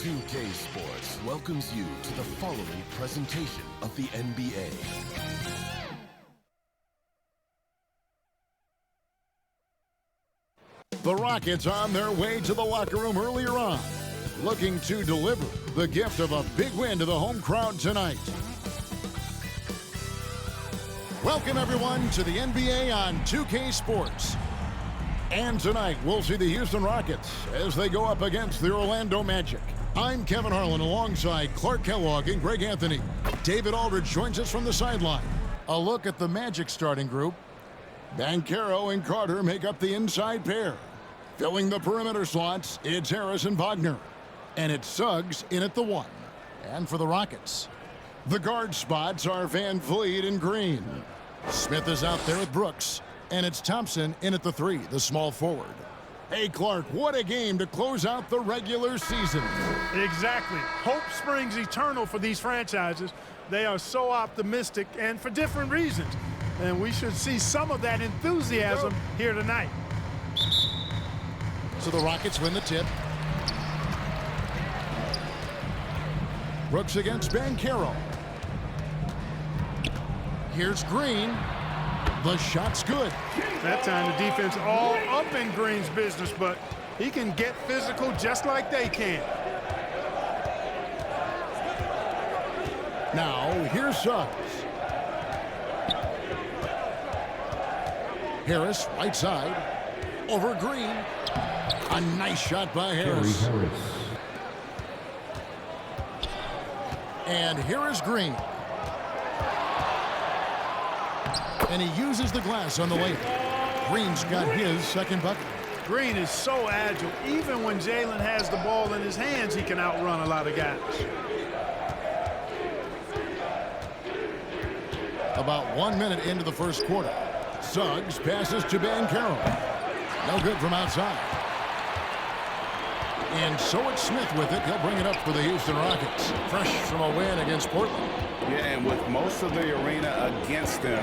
2K Sports welcomes you to the following presentation of the NBA. The Rockets on their way to the locker room earlier on, looking to deliver the gift of a big win to the home crowd tonight. Welcome, everyone, to the NBA on 2K Sports. And tonight, we'll see the Houston Rockets as they go up against the Orlando Magic. I'm Kevin Harlan alongside Clark Kellogg and Greg Anthony. David Aldridge joins us from the sideline. A look at the Magic starting group. Banchero and Carter make up the inside pair. Filling the perimeter slots, it's Harris and Wagner. And it's Suggs in at the 1. And for the Rockets, the guard spots are Van Vliet and Green. Smith is out there with Brooks. And it's Thompson in at the 3, the small forward. Hey, Clark, what a game to close out the regular season. Exactly. Hope springs eternal for these franchises. They are so optimistic and for different reasons. And we should see some of that enthusiasm here tonight. So the Rockets win the tip. Brooks against Banchero. Here's Green. The shot's good. That time the defense all up in Green's business, but he can get physical just like they can. Now, here's Suggs. Harris, right side. Over Green. A nice shot by Harris. And here is Green. And he uses the glass on the layup. Green's got his second bucket. Green is so agile. Even when Jalen has the ball in his hands, he can outrun a lot of guys. About 1 minute into the first quarter. Suggs passes to Banchero. No good from outside. And so it's Smith with it. He'll bring it up for the Houston Rockets. Fresh from a win against Portland. Yeah, and with most of the arena against them,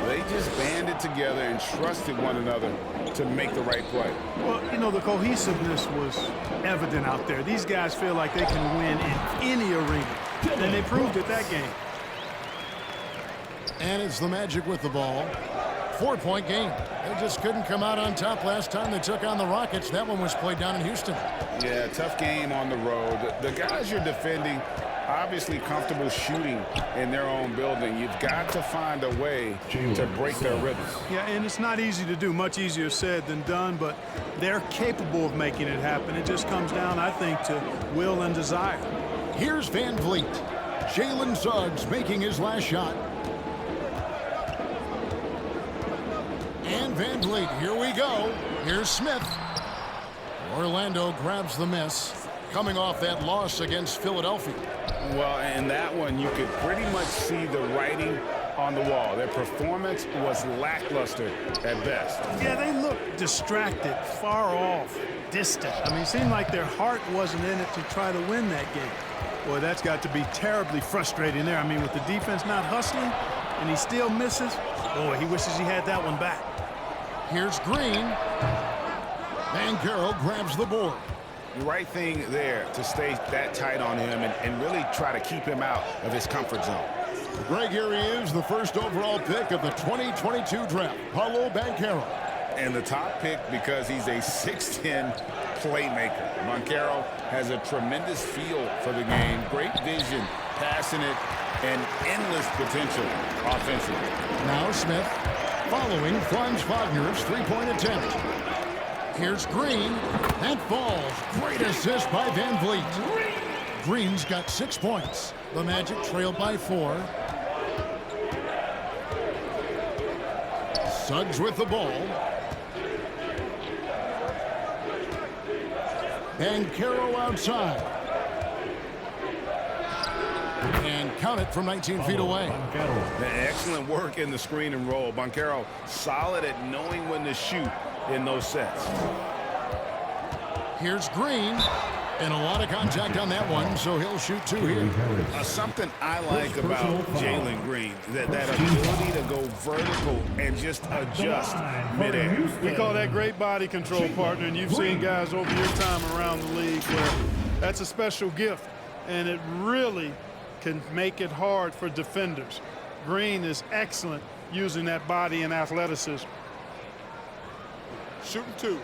they just banded together and trusted one another to make the right play. Well, you know, the cohesiveness was evident out there. These guys feel like they can win in any arena, and they proved it that game. And it's the Magic with the ball. 4-point game. They just couldn't come out on top last time they took on the Rockets. That one was played down in Houston. Yeah, tough game on the road. The guys you're defending, obviously comfortable shooting in their own building. You've got to find a way to break their rhythm. Yeah, and it's not easy to do. Much easier said than done, but they're capable of making it happen. It just comes down, I think, to will and desire. Here's Van Vliet. Jalen Suggs making his last shot. And Van Vliet, here we go. Here's Smith. Orlando grabs the miss, coming off that loss against Philadelphia. Well, in that one, you could pretty much see the writing on the wall. Their performance was lackluster at best. Yeah, they looked distracted, far off, distant. I mean, it seemed like their heart wasn't in it to try to win that game. Boy, that's got to be terribly frustrating there. I mean, with the defense not hustling and he still misses, boy, he wishes he had that one back. Here's Green. Banchero grabs the board. The right thing there to stay that tight on him and really try to keep him out of his comfort zone. Greg, here he is, the first overall pick of the 2022 draft, Paolo Banchero. And the top pick because he's a 6'10 playmaker. Banchero has a tremendous feel for the game, great vision, passing it, and endless potential offensively. Now Smith following Franz Wagner's three-point attempt. Here's Green. That falls. Great assist by Van Vliet. Green's got 6 points. The Magic trailed by 4. Suggs with the ball. Banchero outside. And count it from 19 feet away. Excellent work in the screen and roll. Banchero solid at knowing when to shoot in those sets. Here's Green. And a lot of contact on that one, so he'll shoot 2 here. Something I like about Jalen Green, that ability to go vertical and just adjust midair. We call that great body control, partner, and you've seen guys over your time around the league where That's a special gift, and it really can make it hard for defenders. Green is excellent using that body and athleticism. Shooting 2.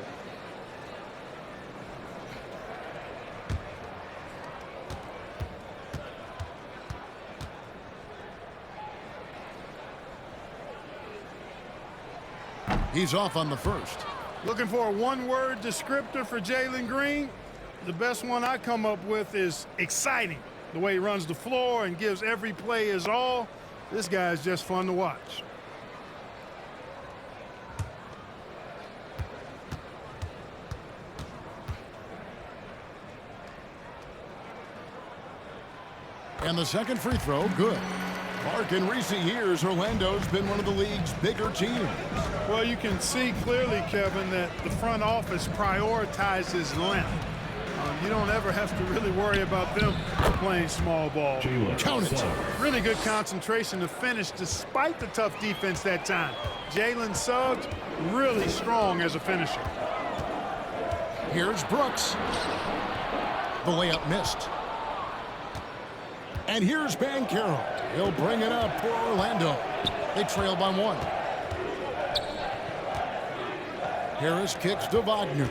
He's off on the first. Looking for a one-word descriptor for Jalen Green? The best one I come up with is exciting. The way he runs the floor and gives every play his all. This guy is just fun to watch. And the second free throw, good. Mark, in recent years, Orlando's been one of the league's bigger teams. Well, you can see clearly, Kevin, that the front office prioritizes length. You don't ever have to really worry about them playing small ball. Count it. Really good concentration to finish despite the tough defense that time. Jalen Suggs, really strong as a finisher. Here's Brooks. The layup missed. And here's Banchero. He'll bring it up for Orlando. They trail by 1. Harris kicks to Wagner.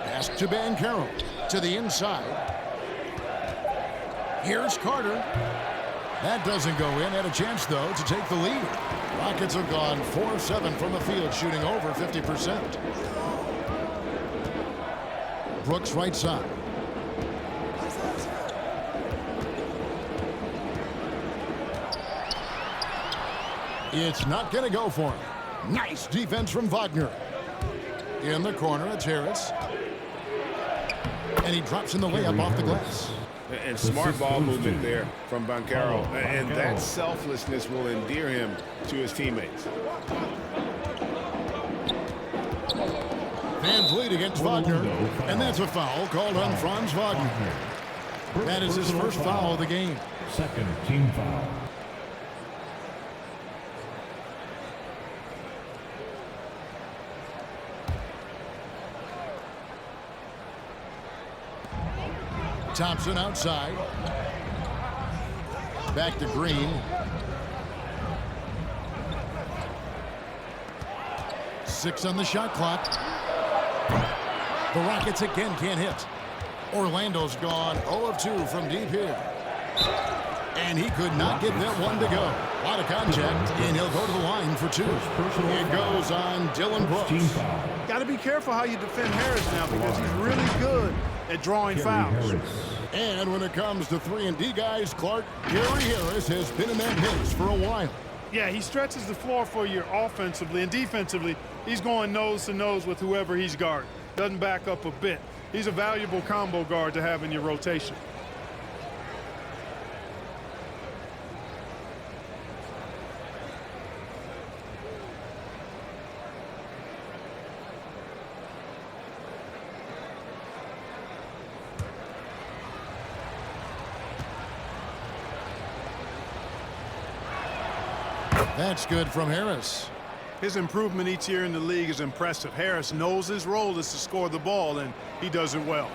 Pass to Banchero. To the inside. Here's Carter. That doesn't go in. Had a chance, though, to take the lead. Rockets have gone 4-7 from the field, shooting over 50%. Brooks right side. It's not going to go for him. Nice defense from Wagner. In the corner, it's Harris. And he drops in the layup off the glass. And smart ball movement there from Banchero. And that selflessness will endear him to his teammates. Van Vliet against Wagner. And that's a foul called on Franz Wagner. That is his first foul of the game. Second team foul. Thompson outside. Back to Green. 6 on the shot clock. The Rockets again can't hit. Orlando's gone 0 of 2 from deep here. And he could not get that one to go. A lot of contact, and he'll go to the line for 2. It goes on Dillon Brooks. Got to be careful how you defend Harris now because he's really good at drawing fouls. And when it comes to 3-and-D guys, Clark, Gary Harris has been in that mix for a while. Yeah, he stretches the floor for you offensively, and defensively, he's going nose to nose with whoever he's guarding. Doesn't back up a bit. He's a valuable combo guard to have in your rotation. That's good from Harris. His improvement each year in the league is impressive. Harris knows his role is to score the ball, and he does it well.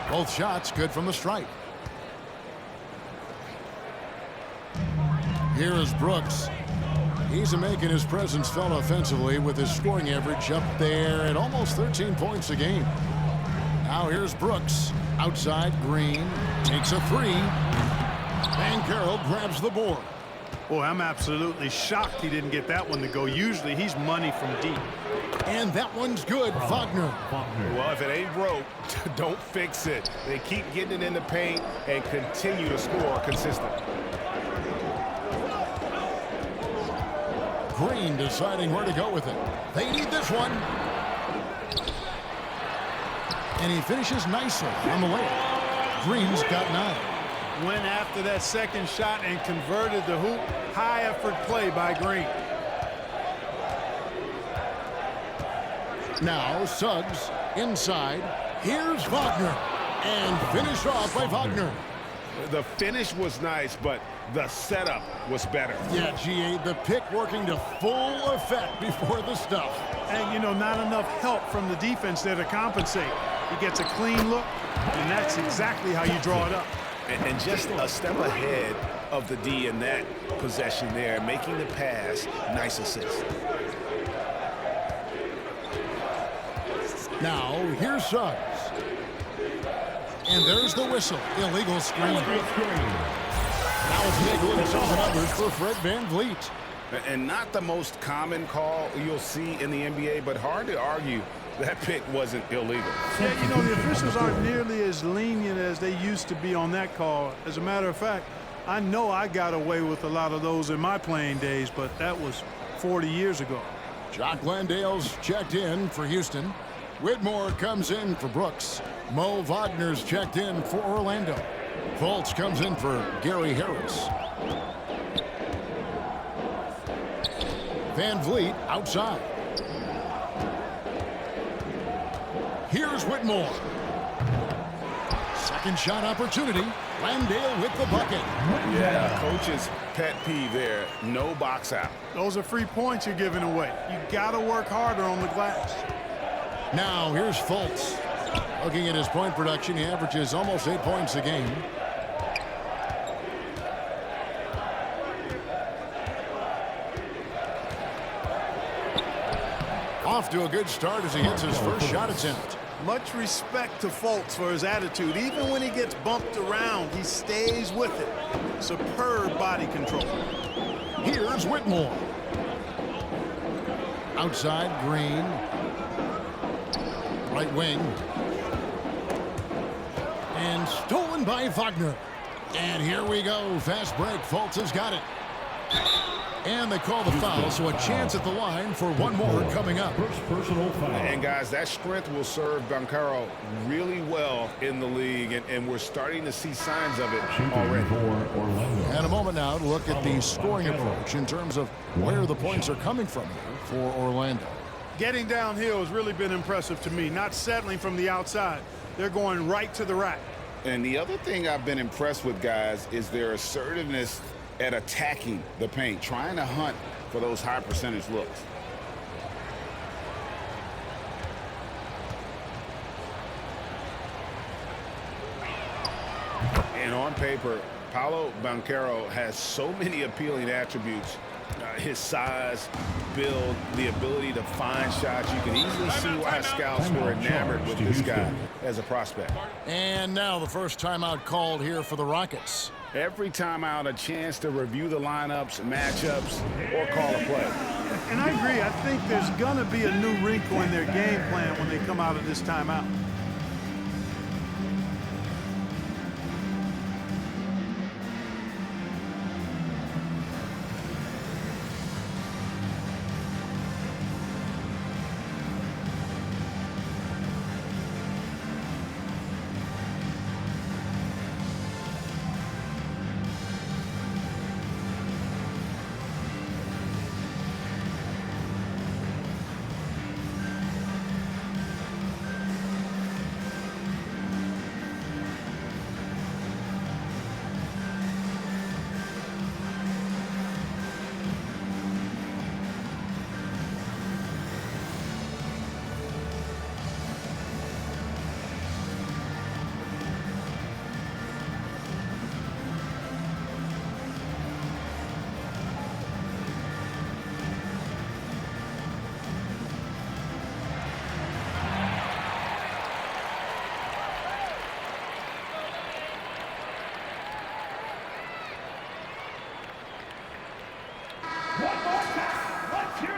Both shots good from the stripe. Here is Brooks. He's making his presence felt offensively with his scoring average up there at almost 13 points a game. Now here's Brooks. Outside, Green takes a 3. Banchero grabs the board. Boy, I'm absolutely shocked he didn't get that one to go. Usually he's money from deep. And that one's good. Wagner. Well, if it ain't broke, don't fix it. They keep getting it in the paint and continue to score consistently. Green deciding where to go with it. They need this one. And he finishes nicely on the layup. Green's got 9. Went after that second shot and converted the hoop. High effort play by Green. Now Suggs inside. Here's Wagner. And finished off by Wagner. The finish was nice, but the setup was better. Yeah, GA, the pick working to full effect before the stuff. And, you know, not enough help from the defense there to compensate. He gets a clean look, and that's exactly how you draw it up. And just a step ahead of the D in that possession there, making the pass. Nice assist. Now, here's Suggs. And there's the whistle. Illegal screen. Now let's take a look at some of the numbers for Fred VanVleet. And not the most common call you'll see in the NBA, but hard to argue that pick wasn't illegal. Yeah, you know, the officials aren't nearly as lenient as they used to be on that call. As a matter of fact, I know I got away with a lot of those in my playing days, but that was 40 years ago. Jock Landale's checked in for Houston. Whitmore comes in for Brooks. Mo Wagner's checked in for Orlando. Fultz comes in for Gary Harris. VanVleet outside. Here's Whitmore. Second shot opportunity. Landale with the bucket. Yeah, coach's pet peeve there. No box out. Those are free points you're giving away. You got to work harder on the glass. Now here's Fultz. Looking at his point production, he averages almost 8 points a game. Off to a good start as he hits his first shot attempt. Much respect to Fultz for his attitude. Even when he gets bumped around, he stays with it. Superb body control. Here's Whitmore. Outside, Green. Right wing. And stolen by Wagner. And here we go. Fast break. Fultz has got it. And they call the foul, so a chance at the line for one more coming up. First personal foul. And, guys, that strength will serve Banchero really well in the league, and we're starting to see signs of it already. For Orlando. And a moment now to look at the scoring approach in terms of where the points are coming from here for Orlando. Getting downhill has really been impressive to me. Not settling from the outside. They're going right to the rack. And the other thing I've been impressed with, guys, is their assertiveness at attacking the paint, trying to hunt for those high percentage looks. And on paper, Paolo Banchero has so many appealing attributes. His size, build, the ability to find shots. You can easily see why scouts were enamored with this guy as a prospect. And now the first timeout called here for the Rockets. Every timeout, a chance to review the lineups, matchups, or call a play. And I agree. I think there's going to be a new wrinkle in their game plan when they come out of this timeout.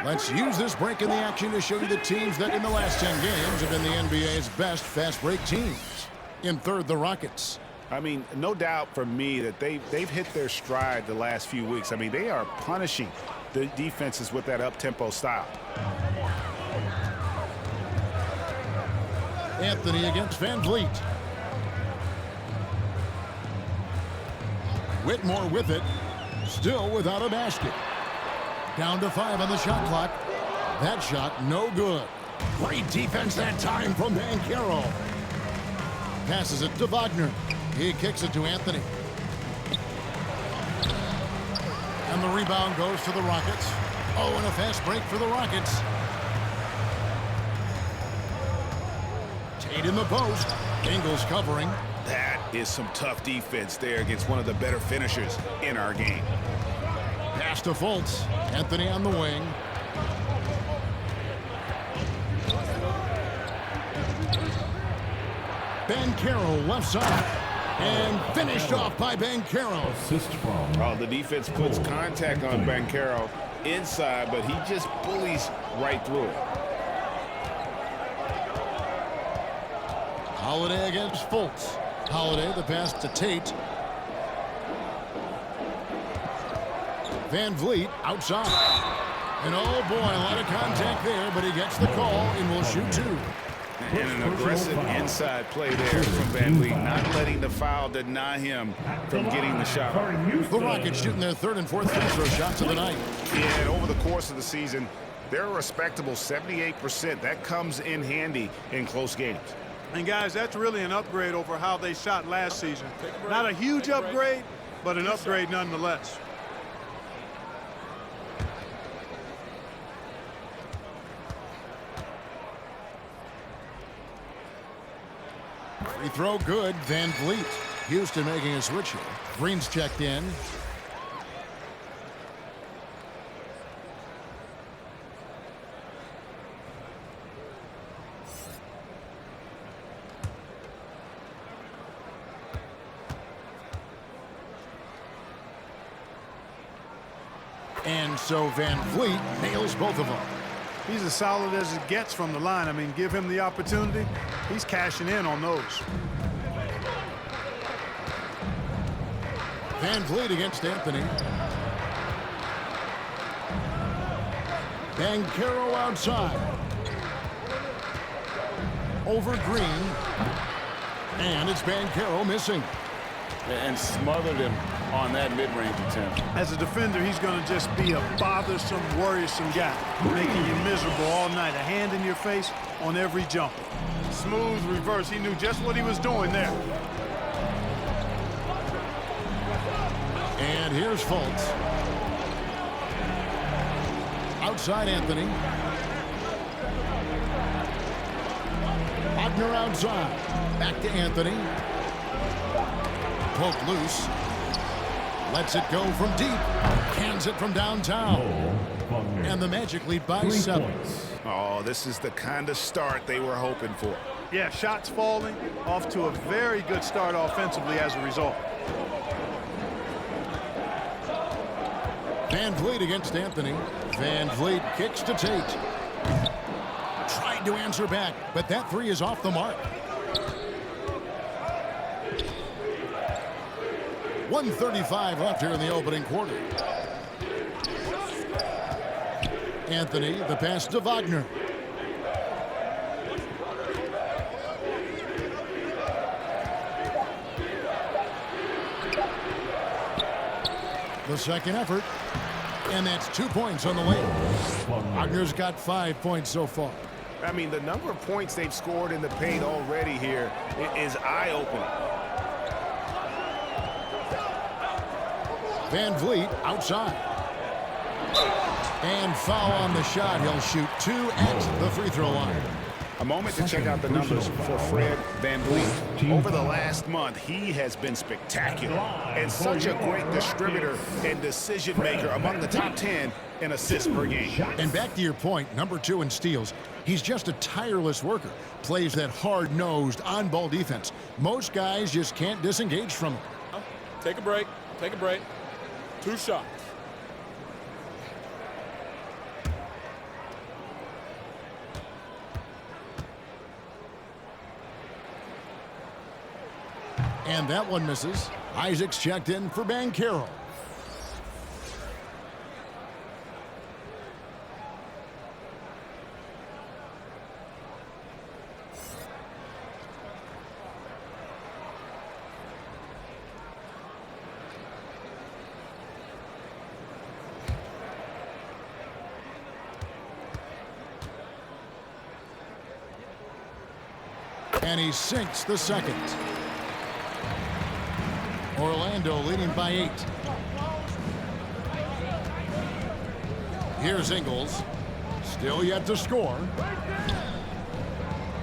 Let's use this break in the action to show you the teams that in the last 10 games have been the NBA's best fast break teams. In third, the Rockets. I mean, no doubt for me that they've hit their stride the last few weeks. I mean, they are punishing the defenses with that up-tempo style. Anthony against VanVleet. Whitmore with it. Still without a basket. Down to 5 on the shot clock. That shot no good. Great defense that time from Banchero. Passes it to Wagner. He kicks it to Anthony. And the rebound goes to the Rockets. Oh, and a fast break for the Rockets. Tate in the post. Ingles covering. That is some tough defense there against one of the better finishers in our game. Pass to Fultz. Anthony on the wing. Banchero left side. And finished off by Banchero. Assist from. Oh, the defense puts contact on Banchero inside, but he just bullies right through it. Holiday against Fultz. Holiday, the pass to Tate. Van Vliet outside. And oh boy, a lot of contact there, but he gets the call and will shoot two. And an aggressive inside play there from Van Vliet, not letting the foul deny him from getting the shot. The Rockets shooting their third and fourth free throw shots of the night. Yeah, and over the course of the season, they're a respectable 78%. That comes in handy in close games. And guys, that's really an upgrade over how they shot last season. Not a huge upgrade, but an upgrade nonetheless. Free throw good. Van Vliet. Houston making a switch here. Green's checked in. And so Van Vliet nails both of them. He's as solid as it gets from the line. I mean, give him the opportunity. He's cashing in on those. Van Vliet against Anthony. Banchero outside. Over Green. And it's Banchero missing. And smothered him on that mid-range attempt. As a defender, he's going to just be a bothersome, worrisome guy, making you miserable all night. A hand in your face on every jumper. Smooth reverse. He knew just what he was doing there. And here's Fultz. Outside Anthony. Wagner outside. Back to Anthony. Poked loose. Lets it go from deep. Cans it from downtown. And the Magic lead by 7. Oh, this is the kind of start they were hoping for. Yeah, shots falling. Off to a very good start offensively as a result. Van Vliet against Anthony. Van Vliet kicks to Tate. Tried to answer back, but that three is off the mark. 1:35 left here in the opening quarter. Anthony, the pass to Wagner. The second effort. And that's 2 points on the way. Wagner's got 5 points so far. I mean, the number of points they've scored in the paint already here is eye-opening. Van Vliet outside. And foul on the shot. He'll shoot 2 at the free throw line. A moment to check out the numbers for Fred Van Vliet. Over the last month, he has been spectacular and such a great distributor and decision maker, among the top 10 in assists per game. And back to your point, number 2 in steals. He's just a tireless worker. Plays that hard-nosed, on-ball defense. Most guys just can't disengage from him. Take a break. Take a break. 2 shots. And that one misses. Isaacs checked in for Banchero. And he sinks the second. Orlando leading by 8. Here's Ingles. Still yet to score.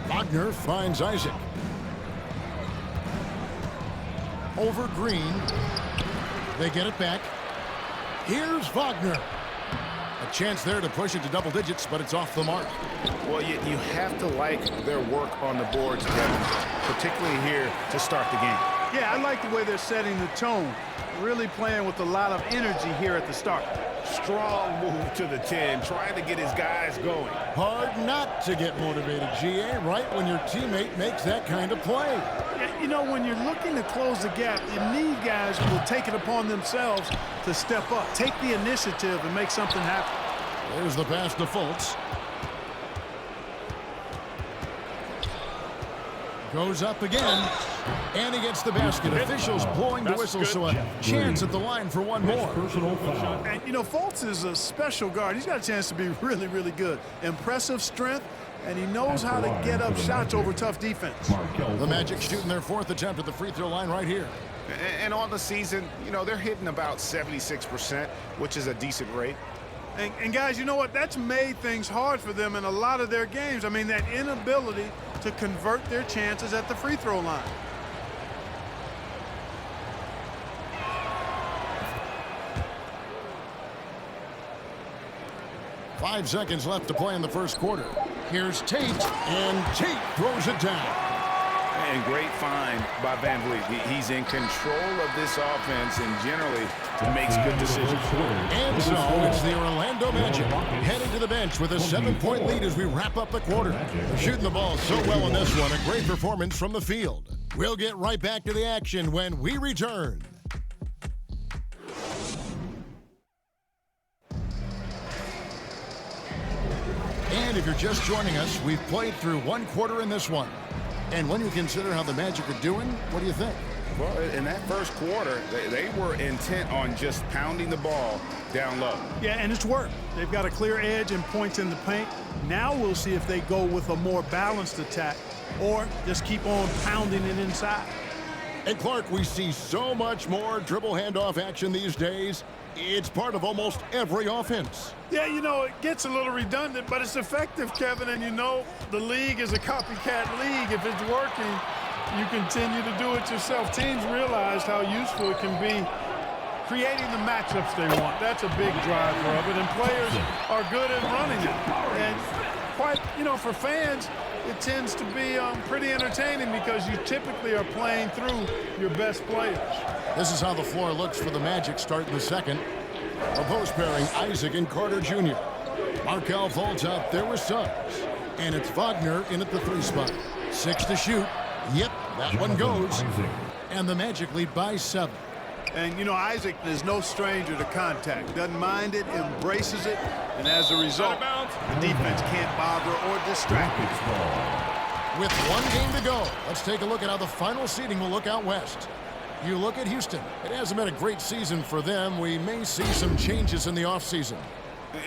Wagner finds Isaac. Over Green. They get it back. Here's Wagner. A chance there to push it to double digits, but it's off the mark. Well, you have to like their work on the boards, Kevin, particularly here to start the game. Yeah, I like the way they're setting the tone. Really playing with a lot of energy here at the start. Strong move to the 10, trying to get his guys going. Hard not to get motivated, GA, right when your teammate makes that kind of play. Yeah, you know, when you're looking to close the gap, you need guys who will take it upon themselves to step up, take the initiative, and make something happen. There's the pass to Fultz. Goes up again, and he gets the basket. Officials blowing the whistle, so a chance at the line for one more. Personal foul. And, you know, Fultz is a special guard. He's got a chance to be really, really good. Impressive strength, and he knows how to get up shots over tough defense. The Magic shooting their 4th attempt at the free throw line right here. And on the season, you know, they're hitting about 76%, which is a decent rate. And guys, you know what? That's made things hard for them in a lot of their games. I mean, that inability to convert their chances at the free throw line. Five seconds left to play in the first quarter. Here's Tate, and Tate throws it down. And great find by Van Vliet. He's in control of this offense and generally makes good decisions. And so it's the Orlando Magic heading to the bench with a 7-point lead as we wrap up the quarter. They're shooting the ball so well in this one. A great performance from the field. We'll get right back to the action when we return. And if you're just joining us, we've played through one quarter in this one. And when you consider how the Magic are doing, what do you think? Well, in that first quarter, they were intent on just pounding the ball down low. Yeah, and it's worked. They've got a clear edge and points in the paint. Now we'll see if they go with a more balanced attack or just keep on pounding it inside. And Clark, we see so much more dribble handoff action these days. It's part of almost every offense. Yeah, you know, it gets a little redundant, but it's effective, Kevin. And you know, the league is a copycat league. If it's working, you continue to do it yourself. Teams realize how useful it can be creating the matchups they want. That's a big driver of it, and players are good at running it. And quite, you know, for fans, it tends to be pretty entertaining because you typically are playing through your best players. This is how the floor looks for the Magic starting the second. A post pairing, Isaac and Carter Jr. Markelle Fultz out there with Suggs. And it's Wagner in at the 3 spot. 6 to shoot. Yep, that one goes. And the Magic lead by 7. And, you know, Isaac is no stranger to contact. Doesn't mind it, embraces it, and as a result, the defense can't bother or distract it. With one game to go, let's take a look at how the final seeding will look out west. You look at Houston. It hasn't been a great season for them. We may see some changes in the offseason.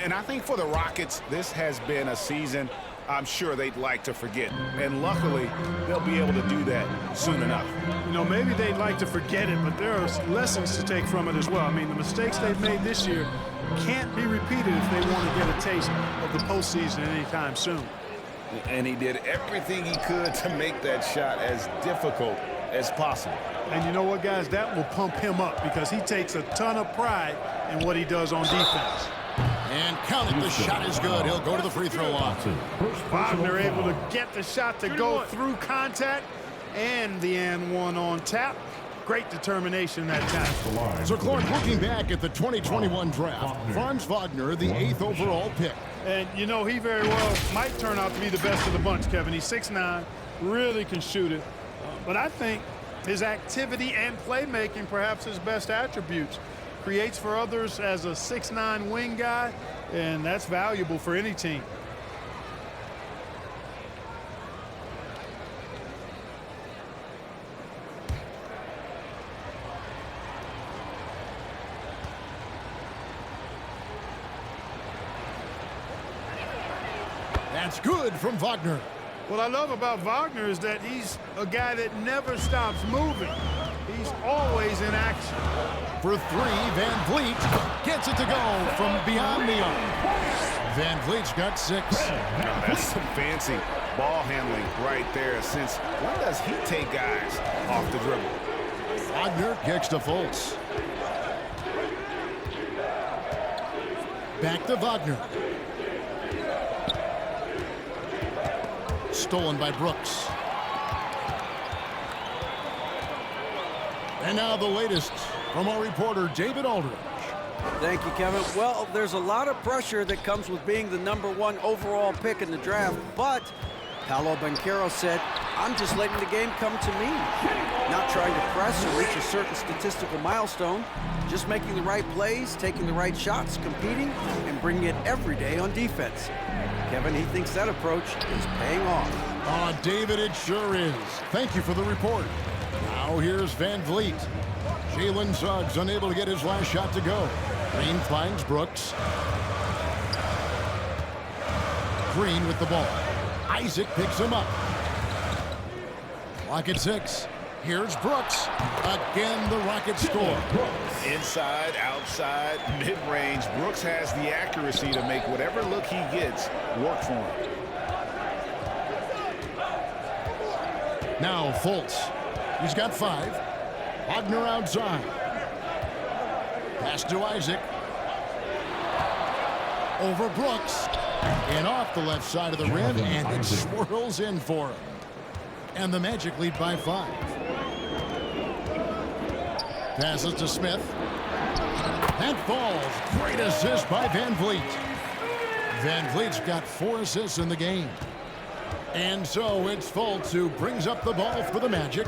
And I think for the Rockets, this has been a season I'm sure they'd like to forget. And luckily, they'll be able to do that soon enough. You know, maybe they'd like to forget it, but there are lessons to take from it as well. I mean, the mistakes they've made this year can't be repeated if they want to get a taste of the postseason anytime soon. And he did everything he could to make that shot as difficult as possible. And you know what, guys? That will pump him up because he takes a ton of pride in what he does on defense. And count it, the shot is good. He'll go to the free throw line. Wagner able to get the shot to go through contact and the and one on tap. Great determination that time. So, Clark, looking back at the 2021 draft, Franz Wagner, the 8th overall pick. And, you know, he very well might turn out to be the best of the bunch, Kevin. He's 6'9", really can shoot it. But I think his activity and playmaking, perhaps his best attributes. Creates for others as a 6'9" wing guy, and that's valuable for any team. That's good from Wagner. What I love about Wagner is that he's a guy that never stops moving. He's always in action. For three, Van Vliet gets it to go from beyond the arc. Van Vliet's got 6. That's some fancy ball handling right there. Since when does he take guys off the dribble? Wagner kicks to Fultz. Back to Wagner. Stolen by Brooks. And now the latest from our reporter, David Aldridge. Thank you, Kevin. Well, there's a lot of pressure that comes with being the #1 overall pick in the draft, but Paolo Banchero said, I'm just letting the game come to me. Not trying to press or reach a certain statistical milestone, just making the right plays, taking the right shots, competing, and bringing it every day on defense. Kevin, he thinks that approach is paying off. Oh, David, it sure is. Thank you for the report. Now here's Van Vliet. Jalen Suggs unable to get his last shot to go. Green finds Brooks. Green with the ball. Isaac picks him up. Clock at 6. Here's Brooks. Again, the Rockets score. Inside, outside, mid-range, Brooks has the accuracy to make whatever look he gets work for him. Now Fultz. He's got 5. Wagner outside. Pass to Isaac. Over Brooks. And off the left side of the rim, and it swirls in for him. And the Magic lead by 5. Passes to Smith. That falls. Great assist by Van Vliet. Van Vliet's got 4 assists in the game. And so it's Fultz who brings up the ball for the Magic.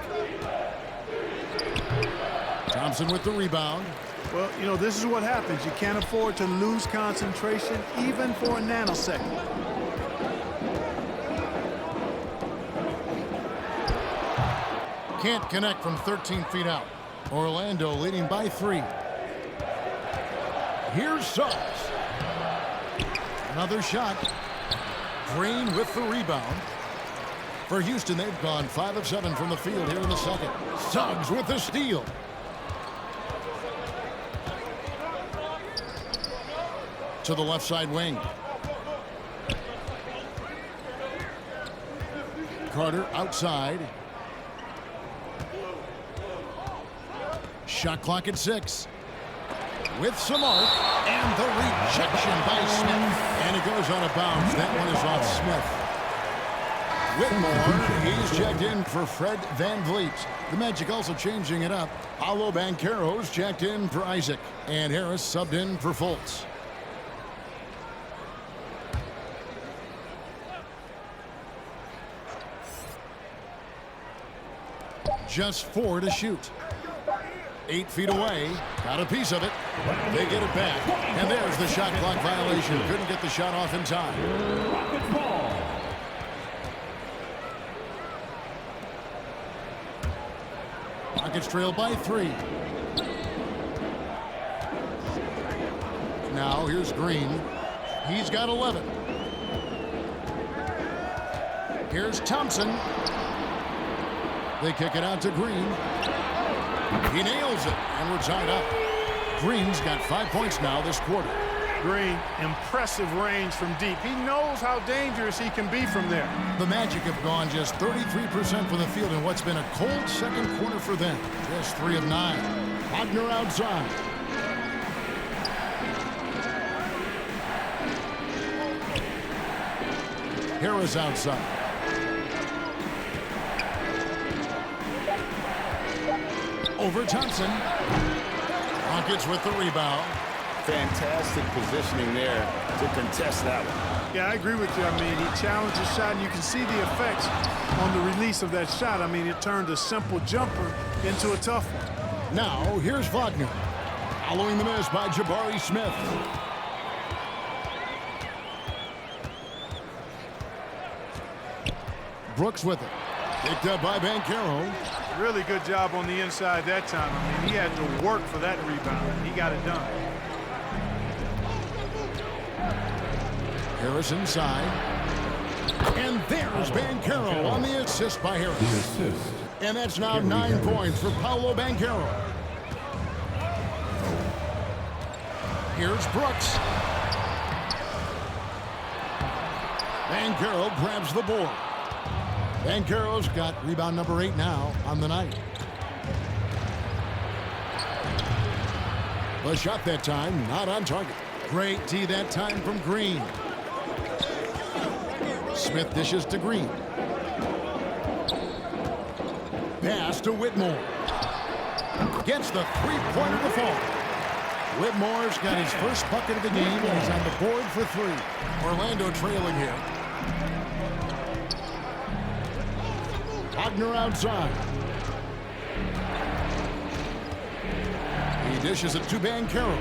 Thompson with the rebound. Well, you know, this is what happens. You can't afford to lose concentration even for a nanosecond. Can't connect from 13 feet out. Orlando leading by 3. Here's Suggs. Another shot. Green with the rebound. For Houston, they've gone 5 of 7 from the field here in the second. Suggs with the steal. To the left side wing. Carter outside. Shot clock at 6. With some arc, and the rejection by Smith. And it goes out of bounds. That one is off Smith. Whitmore, he's checked in for Fred Van Vliet. The Magic also changing it up. Paolo Banchero's checked in for Isaac. And Harris subbed in for Fultz. Just 4 to shoot. 8 feet away. Got a piece of it. They get it back. And there's the shot clock violation. Couldn't get the shot off in time. Rockets trail by 3. Now here's Green. He's got 11. Here's Thompson. They kick it out to Green. He nails it, and we're tied up. Green's got 5 points now this quarter. Green, impressive range from deep. He knows how dangerous he can be from there. The Magic have gone just 33% from the field in what's been a cold second quarter for them. Just 3 of 9. Wagner outside. Harris outside. Over Thompson. Rockets with the rebound. Fantastic positioning there to contest that one. Yeah, I agree with you. I mean, he challenged the shot, and you can see the effects on the release of that shot. I mean, it turned a simple jumper into a tough one. Now, here's Wagner. Following the miss by Jabari Smith. Brooks with it. Picked up by Banchero. Really good job on the inside that time. I mean, he had to work for that rebound, and he got it done. Harris inside. And there's Banchero on the assist by Harris. The assist. And that's now 9 points for Paolo Banchero. Here's Brooks. Banchero grabs the board. Banchero's got rebound number 8 now on the night. The shot that time, not on target. Great D that time from Green. Smith dishes to Green. Pass to Whitmore. Gets the three-pointer to fall. Whitmore's got his first bucket of the game, and he's on the board for 3. Orlando trailing here. Wagner outside. He dishes it to Banchero.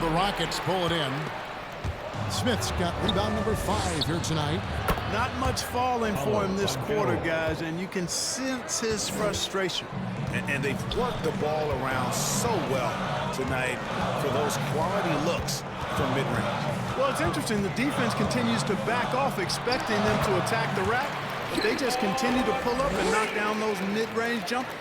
The Rockets pull it in. Smith's got rebound number 5 here tonight. Not much falling for him this quarter, guys, and you can sense his frustration. And they've worked the ball around so well tonight for those quality looks from mid-range. Well, it's interesting. The defense continues to back off, expecting them to attack the rack. But they just continue to pull up and knock down those mid-range jumpers.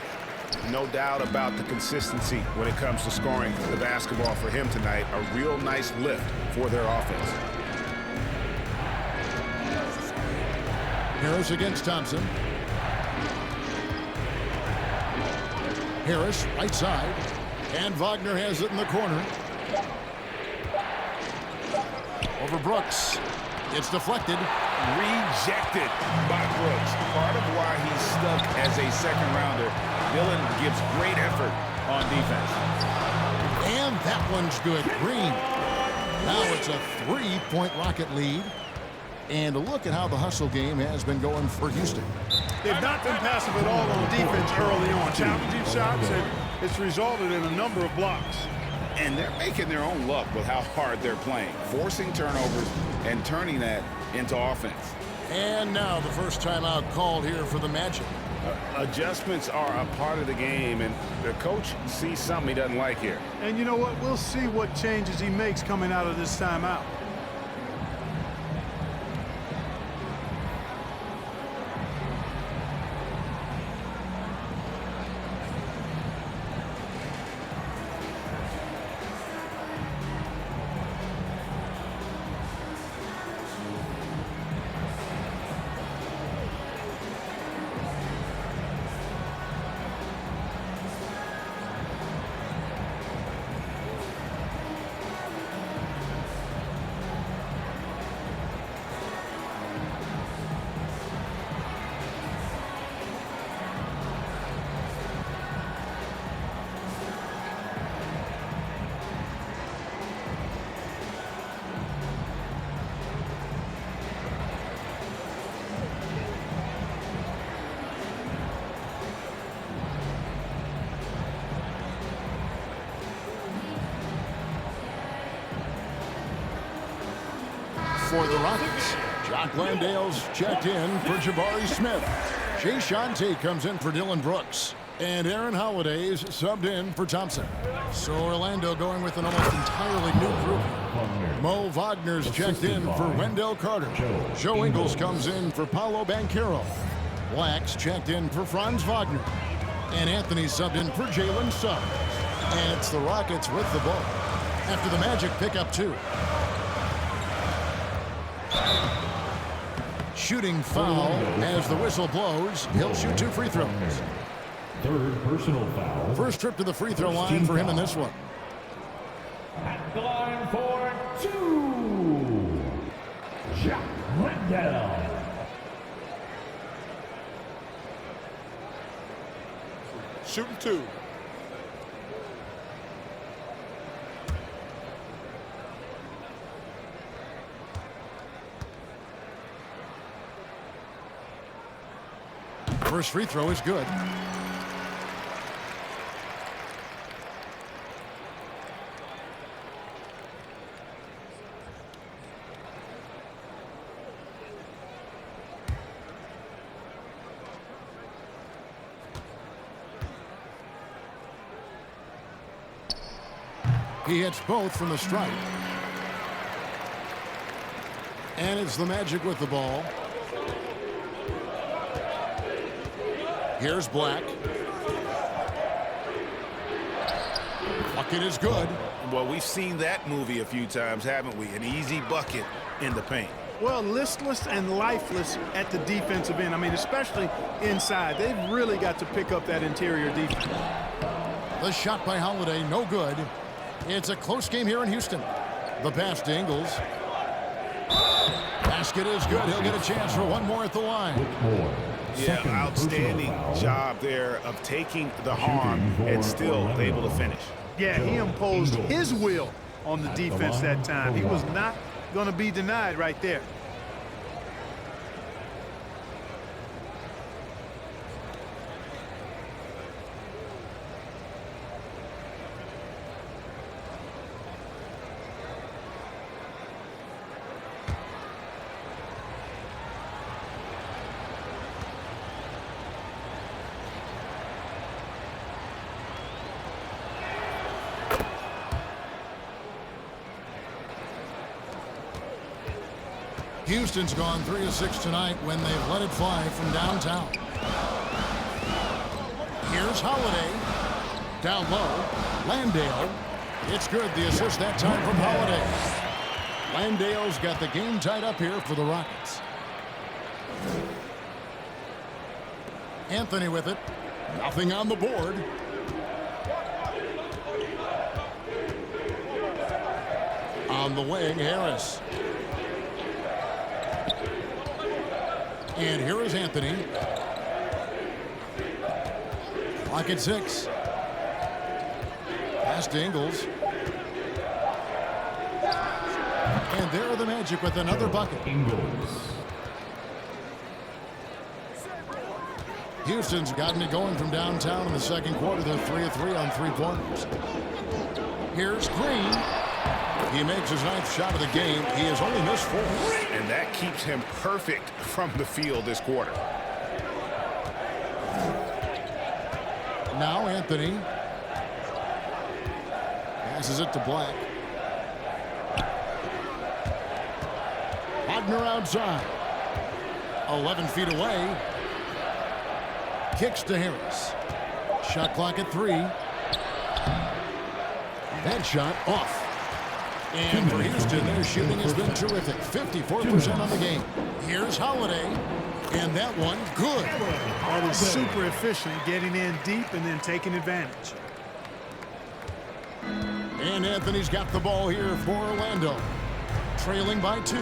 No doubt about the consistency when it comes to scoring the basketball for him tonight. A real nice lift for their offense. Harris against Thompson. Harris, right side. And Wagner has it in the corner. Over Brooks. It's deflected. Rejected by Brooks. Part of why he's stuck as a second rounder. Dillon gives great effort on defense. And that one's good. Green. Now it's a 3-point Rocket lead. And look at how the hustle game has been going for Houston. They've not been passive at all on defense early on. Challenging shots, and it's resulted in a number of blocks. And they're making their own luck with how hard they're playing, forcing turnovers and turning that into offense. And now the first timeout called here for the Magic. Adjustments are a part of the game, and the coach sees something he doesn't like here. And you know what? We'll see what changes he makes coming out of this timeout. For the Rockets, Jock Landale's checked in for Jabari Smith. Jay Shante comes in for Dillon Brooks. And Aaron Holiday's subbed in for Thompson. So Orlando going with an almost entirely new group. Mo Wagner's checked in for Wendell Carter. Joe Ingles comes in for Paolo Banchero. Black's checked in for Franz Wagner. And Anthony subbed in for Jalen Suggs. And it's the Rockets with the ball after the Magic pick up 2. Shooting foul as the whistle blows. He'll shoot 2 free throws. Third personal foul. First trip to the free throw line for him in this one. At the line for 2. Jack Rendell. Shooting 2. First free throw is good. He hits both from the stripe. And it's the Magic with the ball. Here's Black. Bucket is good. Well, we've seen that movie a few times, haven't we? An easy bucket in the paint. Well, listless and lifeless at the defensive end. I mean, especially inside. They've really got to pick up that interior defense. The shot by Holiday, no good. It's a close game here in Houston. The pass to Ingles. Basket is good. He'll get a chance for one more at the line. Yeah, outstanding job there of taking the harm and still able to finish. Yeah, he imposed his will on the defense that time. He was not going to be denied right there. Houston's gone 3 of 6 tonight when they've let it fly from downtown. Here's Holiday. Down low. Landale. It's good. The assist that time from Holiday. Landale's got the game tied up here for the Rockets. Anthony with it. Nothing on the board. On the wing, Harris. And here is Anthony. Clock at 6. Pass to Ingles. And there are the Magic with another bucket. Houston's gotten it going from downtown in the second quarter. They're 3 of 3 on 3-pointers. Here's Green. He makes his 9th shot of the game. He has only missed 4. And that keeps him perfect from the field this quarter. Now Anthony. Passes it to Black. Wagner outside. 11 feet away. Kicks to Harris. Shot clock at 3. That shot off. And for Houston, their shooting has been terrific. 54% on the game. Here's Holiday. And that one, good. That is super efficient, getting in deep and then taking advantage. And Anthony's got the ball here for Orlando. Trailing by 2.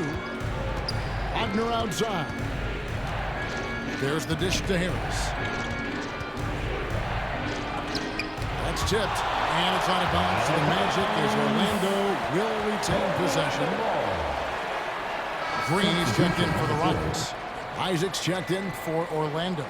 Wagner outside. There's the dish to Harris. That's tipped. And it's out of bounds to the Magic as Orlando will retain possession. Green's checked in for the Rockets. Isaac's checked in for Orlando.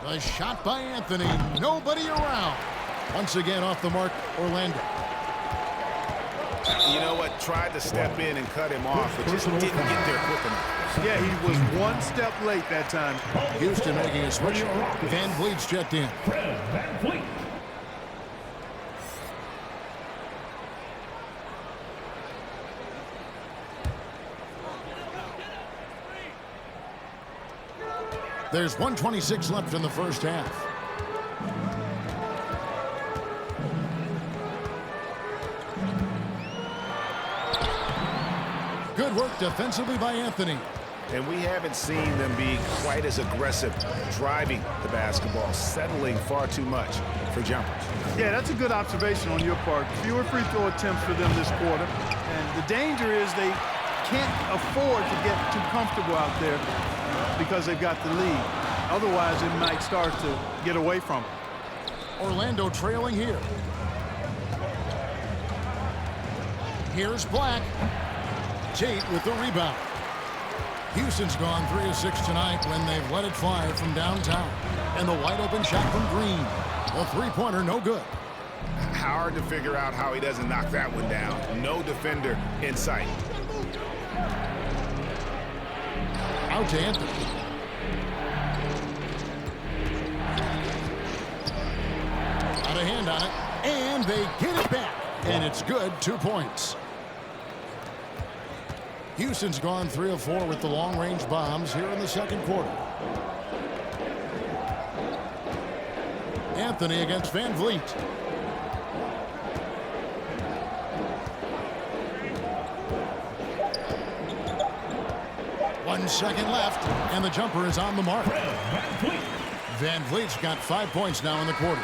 The shot by Anthony. Nobody around. Once again off the mark, Orlando. You know what? Tried to step in and cut him off, but just didn't get there quick enough. Yeah, he was one step late that time. Houston making a switch. Van Vliet's checked in. Van Vliet. There's 1:26 left in the first half. Good work defensively by Anthony. And we haven't seen them be quite as aggressive driving the basketball, settling far too much for jumpers. Yeah, that's a good observation on your part. Fewer free throw attempts for them this quarter. And the danger is they can't afford to get too comfortable out there because they've got the lead. Otherwise, it might start to get away from them. Orlando trailing here. Here's Black. Tate with the rebound. Houston's gone 3 of 6 tonight when they've let it fly from downtown. And the wide open shot from Green. The three-pointer no good. hard to figure out how he doesn't knock that one down. No defender in sight. Out to Anthony. Got a hand on it, and they get it back. And it's good, 2 points. Houston's gone 3 of 4 with the long-range bombs here in the second quarter. Anthony against Van Vliet. 1 second left, and the jumper is on the mark. Van Vliet's got 5 points now in the quarter.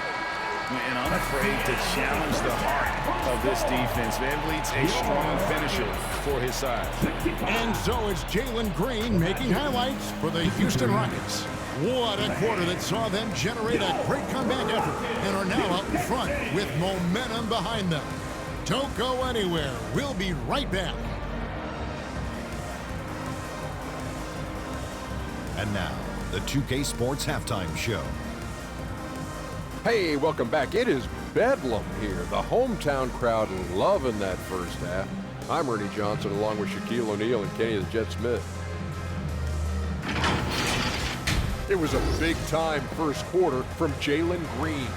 And I'm afraid to challenge the heart of this defense. Van Vliet's a strong finisher for his side. And so it's Jalen Green making highlights for the Houston Rockets. What a quarter that saw them generate a great comeback effort and are now out in front with momentum behind them. Don't go anywhere. We'll be right back. And now, the 2K Sports Halftime Show. Hey, welcome back. It is Bedlam here. The hometown crowd loving that first half. I'm Ernie Johnson along with Shaquille O'Neal and Kenny the Jet Smith. It was a big-time first quarter from Jalen Green.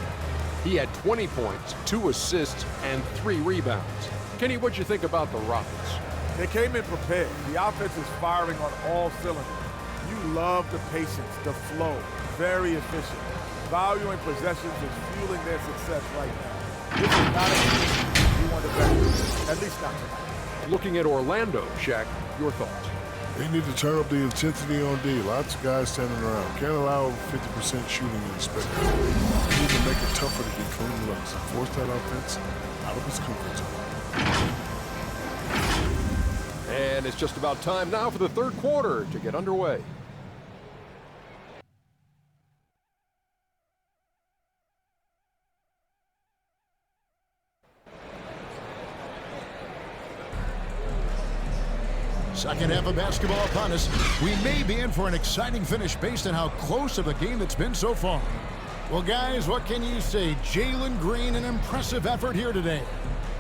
He had 20 points, 2 assists, and 3 rebounds. Kenny, what'd you think about the Rockets? They came in prepared. The offense is firing on all cylinders. You love the patience, the flow, very efficient. Valuing possessions is fueling their success right now. This is not a team you want to bet, at least not tonight. Looking at Orlando, Shaq, your thoughts? They need to turn up the intensity on D. Lots of guys standing around. Can't allow 50% shooting in the spectacle. They need to make it tougher to get clean looks and force that offense out of its comfort zone. And it's just about time now for the third quarter to get underway. Second half of basketball upon us. We may be in for an exciting finish based on how close of a game it's been so far. Well, guys, what can you say? Jalen Green, an impressive effort here today.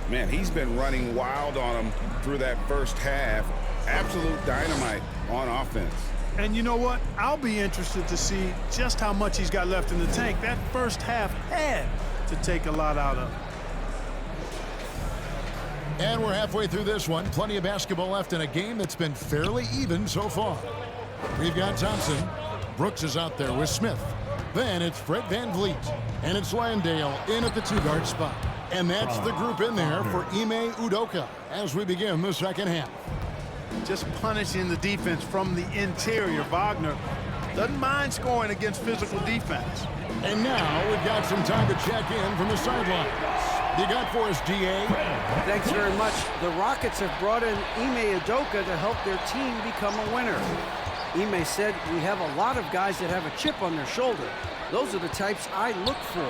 Man, he's been running wild on him through that first half. Absolute dynamite on offense. And you know what? I'll be interested to see just how much he's got left in the tank. That first half had to take a lot out of him. And we're halfway through this one. Plenty of basketball left in a game that's been fairly even so far. We've got Thompson. Brooks is out there with Smith. Then it's Fred Van Vliet. And it's Landale in at the 2-guard spot. And that's the group in there for Ime Udoka as we begin the second half. Just punishing the defense from the interior. Wagner doesn't mind scoring against physical defense. And now we've got some time to check in from the sidelines. You got for us, DA? Thanks very much. The Rockets have brought in Ime Udoka to help their team become a winner. Ime said, we have a lot of guys that have a chip on their shoulder. Those are the types I look for.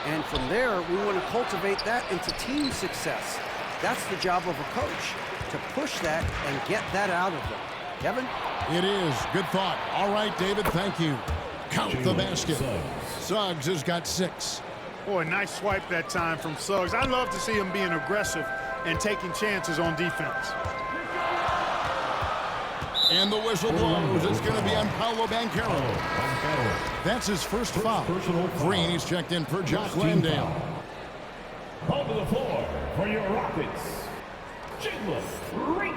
And from there, we want to cultivate that into team success. That's the job of a coach, to push that and get that out of them. Kevin? It is. Good thought. All right, David, thank you. Count the basket. Suggs has got 6. Boy, nice swipe that time from Suggs. I love to see him being aggressive and taking chances on defense. And the whistle blows. It's going to be on Paolo Banchero. That's his first foul. Green, he's checked in for Jock Landale. On to the floor for your Rockets, Jalen Green.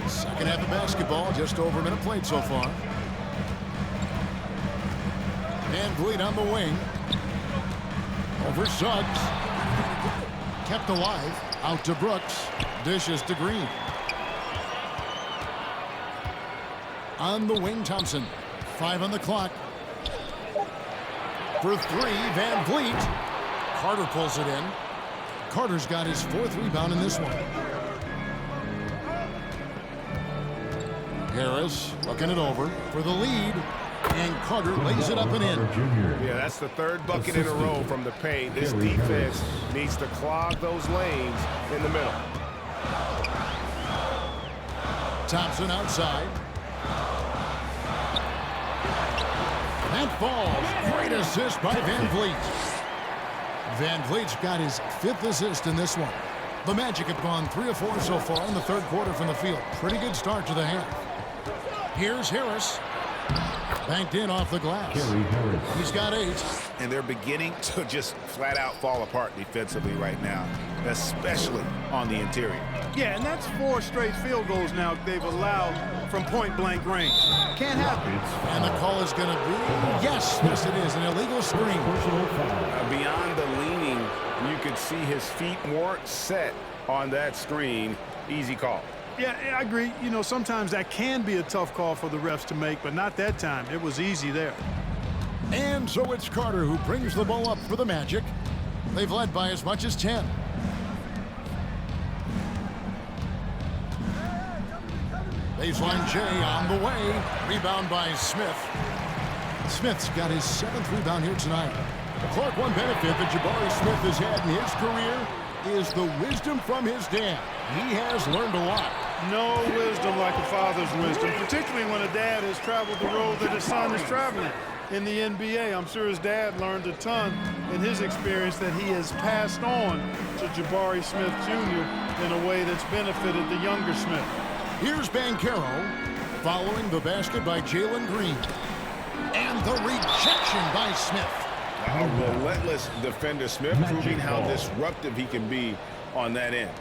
Second half of basketball, just over a minute played so far. Van Vliet on the wing. Over Suggs. Kept alive. Out to Brooks. Dishes to Green. On the wing, Thompson. 5 on the clock. For 3, Van Vliet. Carter pulls it in. Carter's got his 4th rebound in this one. Harris looking it over for the lead. And Carter lays it up and in. Yeah, that's the third bucket in a row from the paint. This defense needs to clog those lanes in the middle. Thompson outside. That falls. Great assist by Van Vliet. Van Vliet's got his 5th assist in this one. The Magic have gone 3 of 4 so far in the third quarter from the field. Pretty good start to the half. Here's Harris. Banked in off the glass. He's got 8. And they're beginning to just flat out fall apart defensively right now, especially on the interior. Yeah, and that's 4 straight field goals now they've allowed from point-blank range. Can't happen. And the call is going to be, yes, it is, an illegal screen. Beyond the leaning, you could see his feet weren't set on that screen. Easy call. Yeah, I agree. You know, sometimes that can be a tough call for the refs to make, but not that time. It was easy there. And so it's Carter who brings the ball up for the Magic. They've led by as much as 10. Baseline J on the way. Rebound by Smith. Smith's got his 7th rebound here tonight. Clark, one benefit that Jabari Smith has had in his career is the wisdom from his dad. He has learned a lot. No wisdom like a father's wisdom, particularly when a dad has traveled the road that his son is traveling. In the NBA, I'm sure his dad learned a ton in his experience that he has passed on to Jabari Smith Jr. in a way that's benefited the younger Smith. Here's Banchero following the basket by Jalen Green. And the rejection by Smith. A relentless defender. Smith proving how disruptive he can be on that end.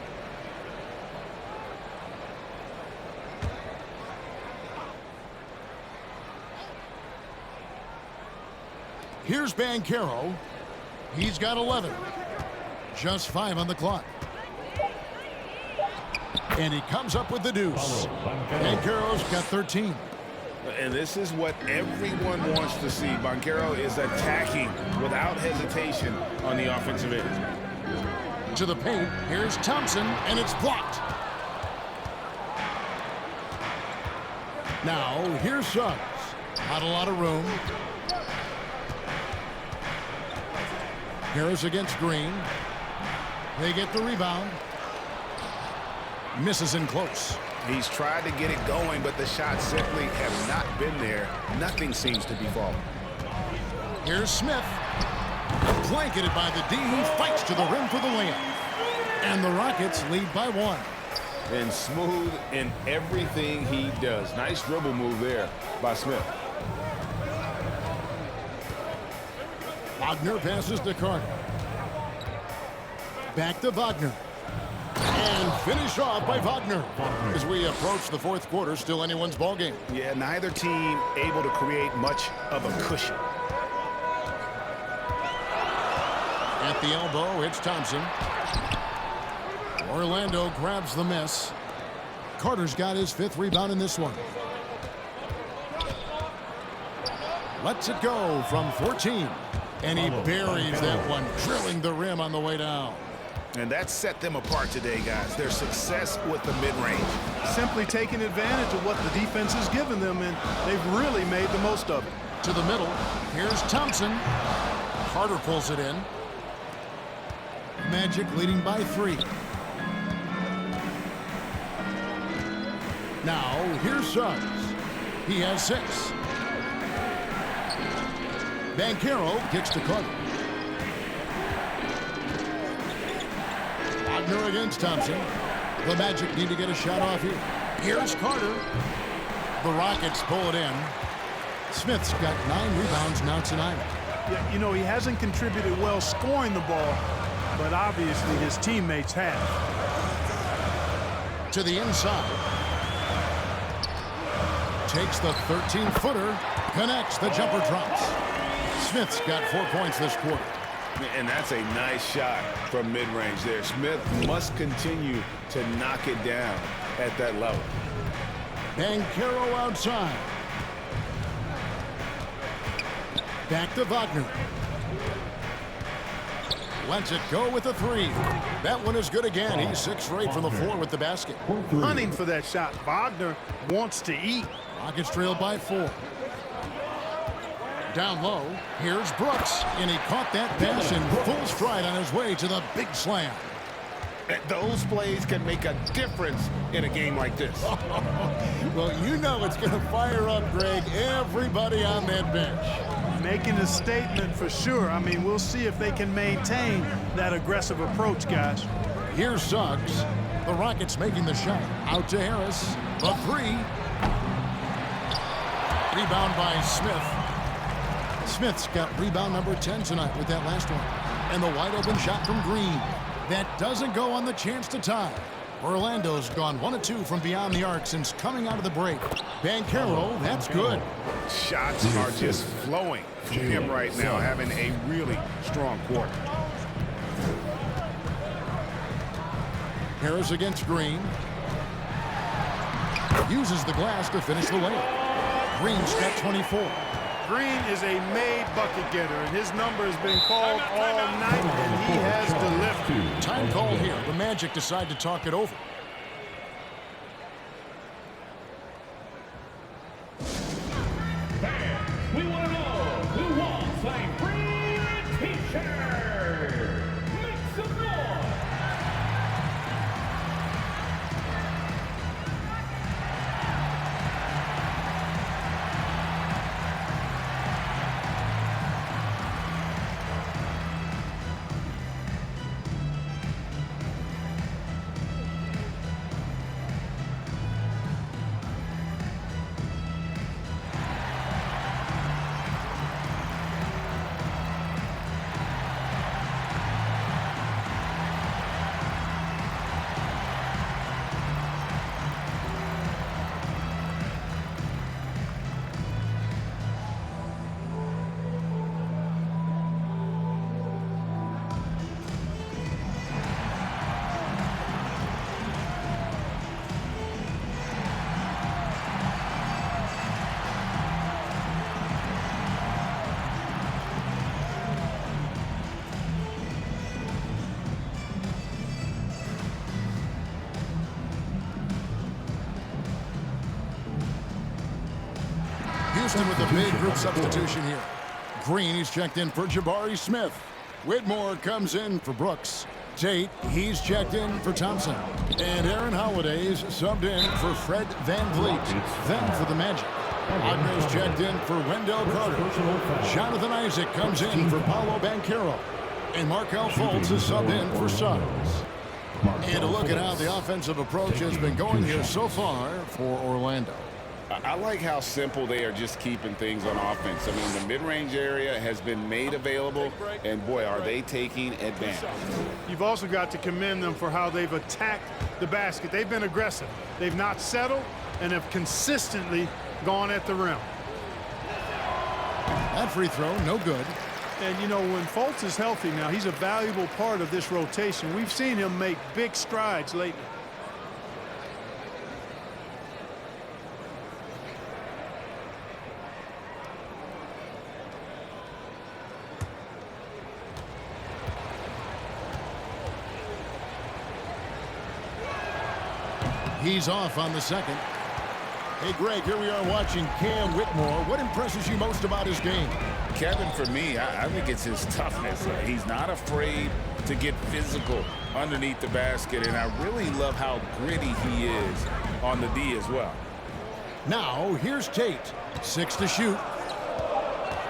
Here's Banchero. He's got 11. Just 5 on the clock. And he comes up with the deuce. Banchero's got 13. And this is what everyone wants to see. Banchero is attacking without hesitation on the offensive end. To the paint, here's Thompson, and it's blocked. Now, here's Suggs. Not a lot of room. Harris against Green. They get the rebound. Misses in close. He's tried to get it going, but the shots simply have not been there. Nothing seems to be falling. Here's Smith. Blanketed by the D. He fights to the rim for the layup. And the Rockets lead by 1. And smooth in everything he does. Nice dribble move there by Smith. Wagner passes to Carter. Back to Wagner. And finish off by Wagner. As we approach the fourth quarter, still anyone's ballgame. Yeah, neither team able to create much of a cushion. At the elbow, it's Thompson. Orlando grabs the miss. Carter's got his 5th rebound in this one. Lets it go from 14. And he buries that one, drilling the rim on the way down. And that set them apart today, guys. Their success with the mid-range. Simply taking advantage of what the defense has given them, and they've really made the most of it. To the middle, here's Thompson. Carter pulls it in. Magic leading by 3. Now, here's Suggs. He has 6. Banchero gets to Carter. Wagner against Thompson. The Magic need to get a shot off here. Here's Carter. The Rockets pull it in. Smith's got 9 rebounds now tonight. Yeah, you know, he hasn't contributed well scoring the ball, but obviously his teammates have. To the inside. Takes the 13-footer. Connects. The jumper drops. Smith's got 4 points this quarter. And that's a nice shot from mid-range there. Smith must continue to knock it down at that level. Banchero outside. Back to Wagner. Lets it go with a 3. That one is good again. He's 6 straight from the floor with the basket. Hunting for that shot. Wagner wants to eat. Rockets trailed by 4. Down low, here's Brooks, and he caught that pass in full stride on his way to the big slam. Those plays can make a difference in a game like this. Well, you know it's going to fire up, Greg, everybody on that bench. Making a statement for sure. I mean, we'll see if they can maintain that aggressive approach, guys. Here's Suggs. The Rockets making the shot. Out to Harris. The three. Rebound by Smith. Smith's got rebound number 10 tonight with that last one. And the wide open shot from Green. That doesn't go on the chance to tie. Orlando's gone 1 of 2 from beyond the arc since coming out of the break. Banchero, that's good. Shots are just flowing from him right now, having a really strong quarter. Harris against Green. Uses the glass to finish the layup. Green's got 24. Green is a made bucket getter, and his number has been called all night, and he has delivered. Time called here. The Magic decide to talk it over. Fans, we want to know who wants a free t-shirt. Make some noise. Houston with a big group substitution here. Green, he's checked in for Jabari Smith. Whitmore comes in for Brooks. Tate, he's checked in for Thompson. And Aaron Holiday's subbed in for Fred VanVleet. Then for the Magic, Wagner's checked in for Wendell Carter. Jonathan Isaac comes in for Paolo Banchero. And Markelle Fultz is subbed in for Suggs. And a look at how the offensive approach has been going here so far for Orlando. I like how simple they are just keeping things on offense. I mean, the mid-range area has been made available, and boy, are they taking advantage. You've also got to commend them for how they've attacked the basket. They've been aggressive. They've not settled and have consistently gone at the rim. That free throw, no good. And, you know, when Fultz is healthy now, he's a valuable part of this rotation. We've seen him make big strides lately. He's off on the second. Hey, Greg, here we are watching Cam Whitmore. What impresses you most about his game? Kevin, for me, I think it's his toughness. He's not afraid to get physical underneath the basket, and I really love how gritty he is on the D as well. Now, here's Tate. 6 to shoot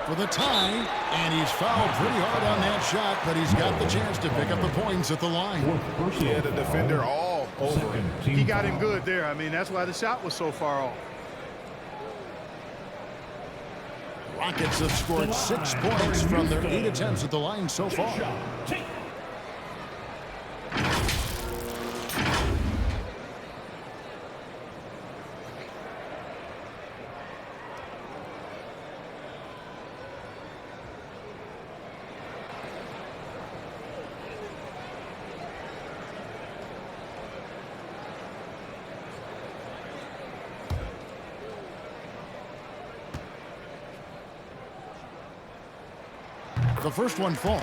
for the tie, and he's fouled pretty hard on that shot, but he's got the chance to pick up the points at the line. Yeah, the defender all over him. He got him good there. I mean, that's why the shot was so far off. Rockets have scored 6 points from their 8 attempts at the line so far. The first one falls.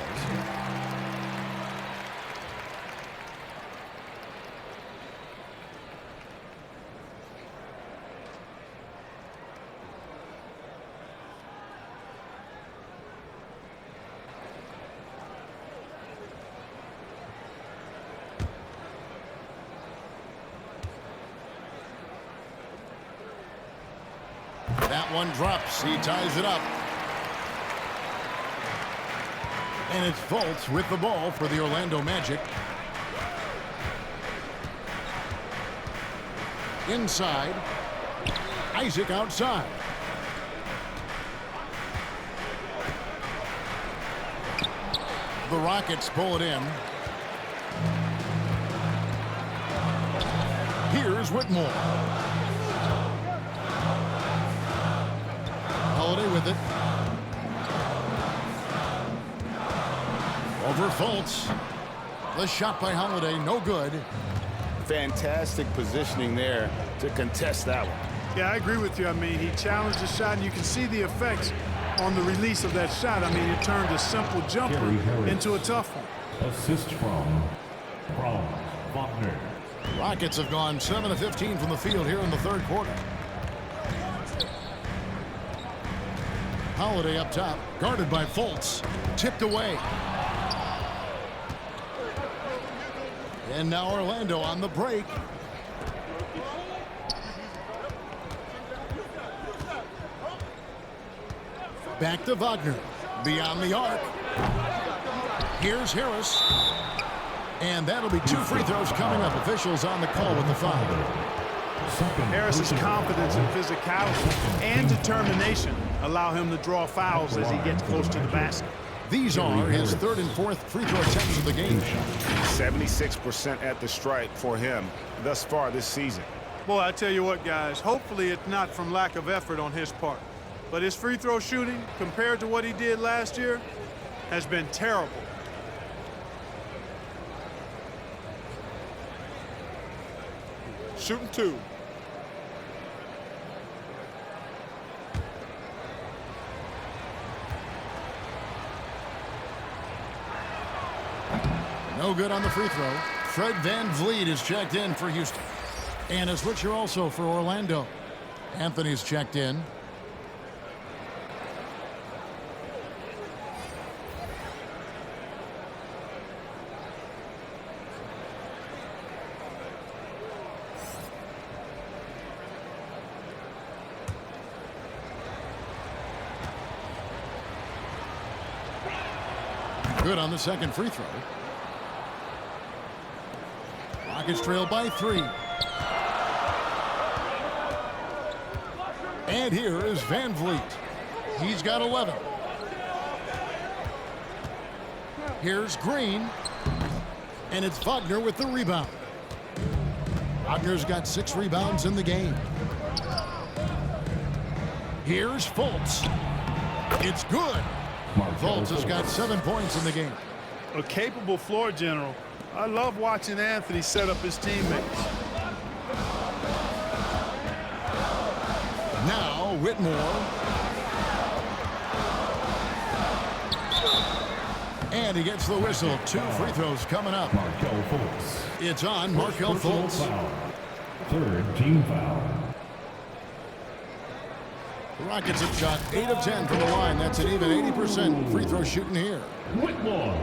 That one drops. He ties it up. And it's Fultz with the ball for the Orlando Magic. Inside. Isaac outside. The Rockets pull it in. Here's Whitmore. Holiday with it. Over Fultz. The shot by Holiday, no good. Fantastic positioning there to contest that one. Yeah, I agree with you. I mean, he challenged the shot, and you can see the effects on the release of that shot. I mean, it turned a simple jumper into a tough one. Assist from Wagner. Rockets have gone 7 of 15 from the field here in the third quarter. Holiday up top, guarded by Fultz. Tipped away. And now Orlando on the break. Back to Wagner. Beyond the arc. Here's Harris. And that'll be 2 free throws coming up. Officials on the call with the foul. Harris's confidence and physicality and determination allow him to draw fouls as he gets close to the basket. These are his 3rd and 4th free throw attempts of the game. 76% at the stripe for him thus far this season. Boy, I tell you what, guys, hopefully it's not from lack of effort on his part. But his free throw shooting, compared to what he did last year, has been terrible. Shooting 2. No good on the free throw. Fred VanVleet is checked in for Houston. And a switcher also for Orlando. Anthony's checked in. Good on the second free throw. Rockets trail by 3. And here is VanVleet. He's got 11. Here's Green. And it's Wagner with the rebound. Wagner's got 6 rebounds in the game. Here's Fultz. It's good. Fultz has got 7 points in the game. A capable floor general. I love watching Anthony set up his teammates. Now Whitmore. And he gets the whistle. 2 free throws coming up. Markelle Fultz. It's on Markelle Fultz. 3rd team foul. The Rockets have shot 8 of 10 from the line. That's an even 80% free throw shooting here. Whitmore.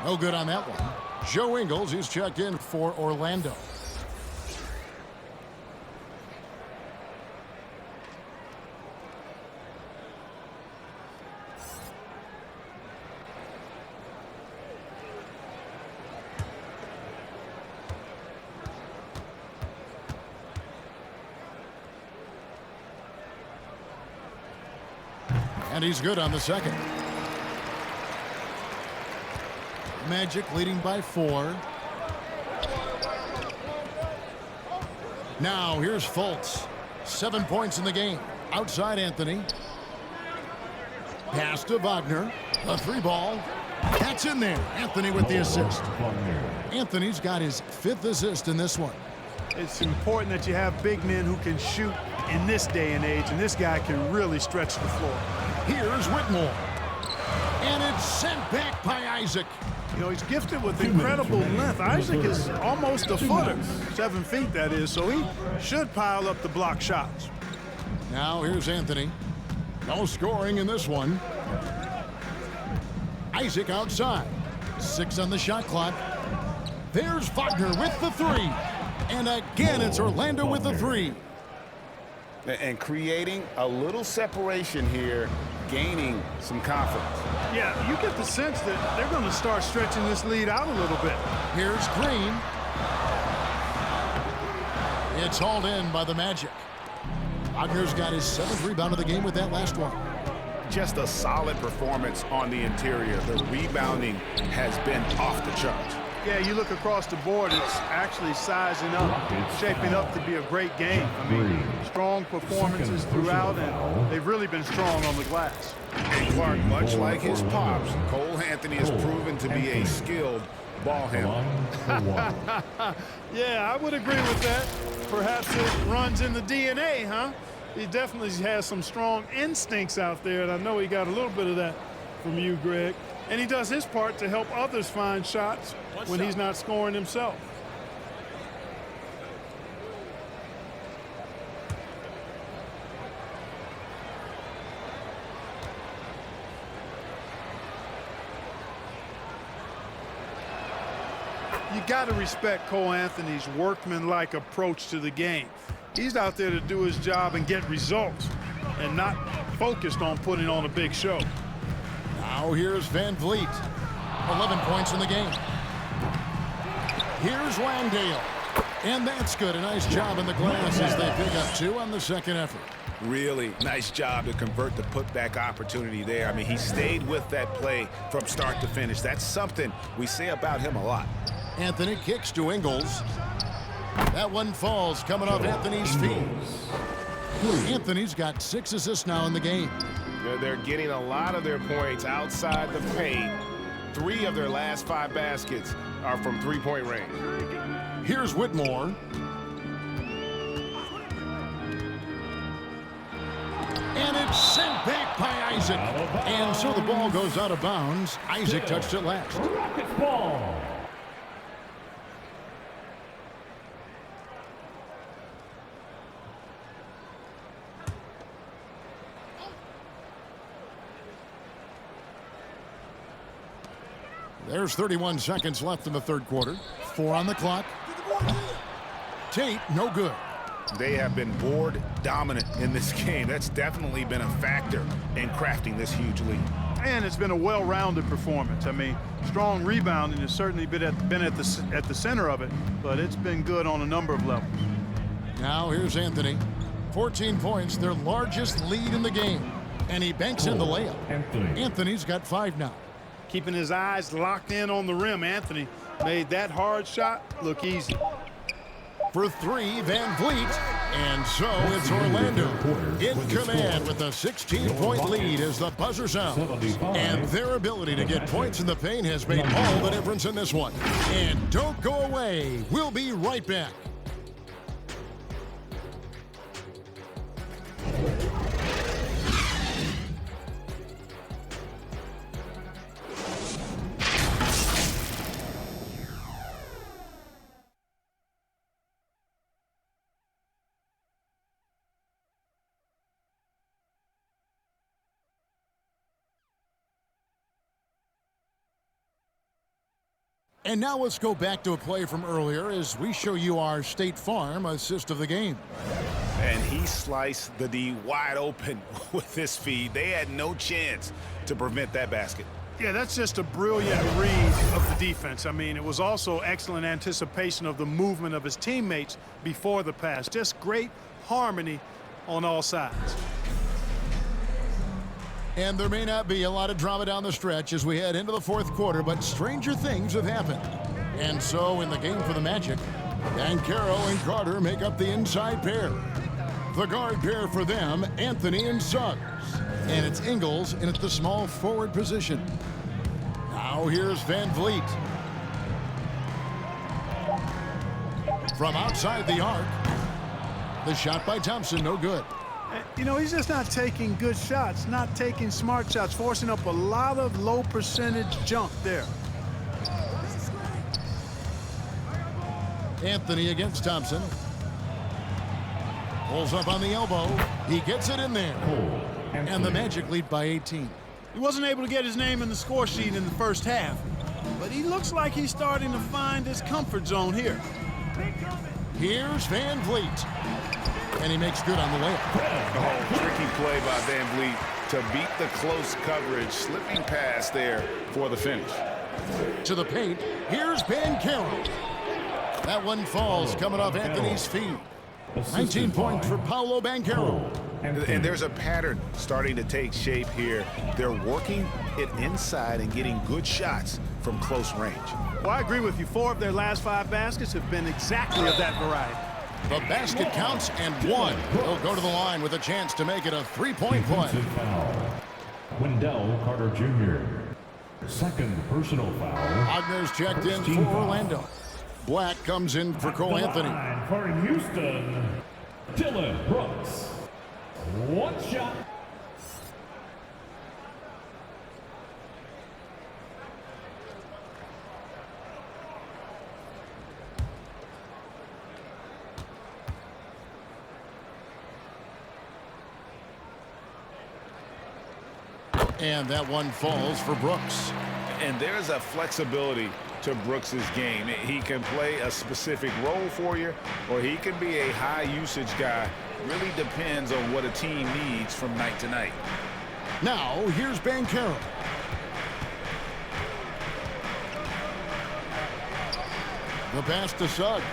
No good on that one. Joe Ingles is checked in for Orlando. And he's good on the second. Magic leading by 4. Now here's Fultz. 7 points in the game. Outside Anthony. Pass to Wagner. A 3-ball. That's in there. Anthony with the assist. Anthony's got his 5th assist in this one. It's important that you have big men who can shoot in this day and age, and this guy can really stretch the floor. Here's Whitmore. And it's sent back by Isaac. You know, he's gifted with incredible length. Isaac is almost a footer, 7 feet that is, so he should pile up the block shots. Now here's Anthony. No scoring in this one. Isaac outside. 6 on the shot clock. There's Wagner with the 3. And again, it's Orlando with the 3. And creating a little separation here, gaining some confidence. Yeah, you get the sense that they're going to start stretching this lead out a little bit. Here's Green. It's hauled in by the Magic. Wagner's got his 7th rebound of the game with that last one. Just a solid performance on the interior. The rebounding has been off the charts. Yeah, you look across the board, it's actually sizing up, shaping up to be a great game. I mean, strong performances throughout, and they've really been strong on the glass. And Clark, much like his pops, Cole Anthony has proven to be a skilled ball handler. Yeah, I would agree with that. Perhaps it runs in the DNA, huh? He definitely has some strong instincts out there, and I know he got a little bit of that from you, Greg. And he does his part to help others find shots when he's not scoring himself. You got to respect Cole Anthony's workmanlike approach to the game. He's out there to do his job and get results and not focused on putting on a big show. Now here's Van Vliet. 11 points in the game. Here's Landale. And that's good. A nice job in the glass as they pick up 2 on the second effort. Really nice job to convert the putback opportunity there. I mean, he stayed with that play from start to finish. That's something we say about him a lot. Anthony kicks to Ingles. That one falls coming off Anthony's feet. Anthony's got 6 assists now in the game. They're getting a lot of their points outside the paint. 3 of their last 5 baskets are from three-point range. Here's Whitmore. And it's sent back by Isaac. And so the ball goes out of bounds. Isaac touched it last. Rockets ball. There's 31 seconds left in the third quarter. 4 on the clock. Tate, no good. They have been board dominant in this game. That's definitely been a factor in crafting this huge lead. And it's been a well-rounded performance. I mean, strong rebounding has certainly been at the center of it, but it's been good on a number of levels. Now here's Anthony. 14 points, their largest lead in the game. And he banks in the layup. Anthony's got 5 now. Keeping his eyes locked in on the rim, Anthony made that hard shot look easy. For 3, Van Vliet. And so it's Orlando in command with a 16-point lead as the buzzer sounds. And their ability to get points in the paint has made all the difference in this one. And don't go away. We'll be right back. And now let's go back to a play from earlier as we show you our State Farm assist of the game. And he sliced the D wide open with this feed. They had no chance to prevent that basket. Yeah, that's just a brilliant read of the defense. I mean, it was also excellent anticipation of the movement of his teammates before the pass. Just great harmony on all sides. And there may not be a lot of drama down the stretch as we head into the fourth quarter, but stranger things have happened. And so in the game for the Magic, Banchero and Carter make up the inside pair. The guard pair for them, Anthony and Suggs. And it's Ingles in at the small forward position. Now here's Van Vliet. From outside the arc, the shot by Thompson, no good. You know, he's just not taking good shots, not taking smart shots, forcing up a lot of low percentage junk there. Anthony against Thompson. Pulls up on the elbow. He gets it in there. And the Magic lead by 18. He wasn't able to get his name in the score sheet in the first half, but he looks like he's starting to find his comfort zone here. Here's Van Vliet. And he makes good on the layup. Oh, tricky play by Van Vliet to beat the close coverage, slipping past there for the finish. To the paint, here's Banchero. That one falls coming off Anthony's feet. 19 points for Paolo Banchero. And there's a pattern starting to take shape here. They're working it inside and getting good shots from close range. Well, I agree with you. 4 of their last 5 baskets have been exactly of that variety. The basket counts and 1. He'll go to the line with a chance to make it a 3-point play. Wendell Carter Jr. Second personal foul. Wagner's checked in for Orlando. Black comes in for Cole Anthony. For Houston, Dillon Brooks. One shot. And that one falls for Brooks. And there's a flexibility to Brooks's game. He can play a specific role for you, or he can be a high usage guy. Really depends on what a team needs from night to night. Now, here's Banchero. The pass to Suggs.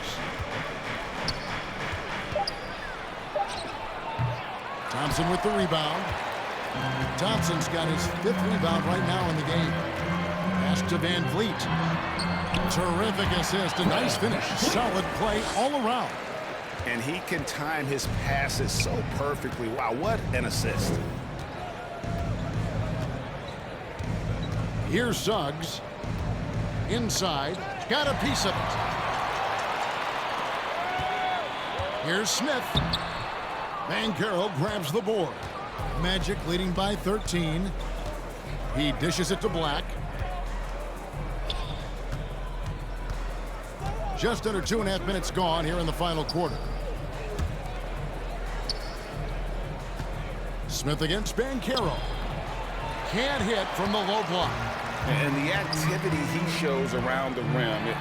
Thompson with the rebound. Thompson's got his 5th rebound right now in the game. Pass to Van Vliet. Terrific assist, a nice finish. Solid play all around. And he can time his passes so perfectly. Wow, what an assist. Here's Suggs. Inside. Got a piece of it. Here's Smith. Banchero grabs the board. Magic leading by 13. He dishes it to Black. Just under 2.5 minutes gone here in the final quarter. Smith against Banchero. Can't hit from the low block. And the activity he shows around the rim.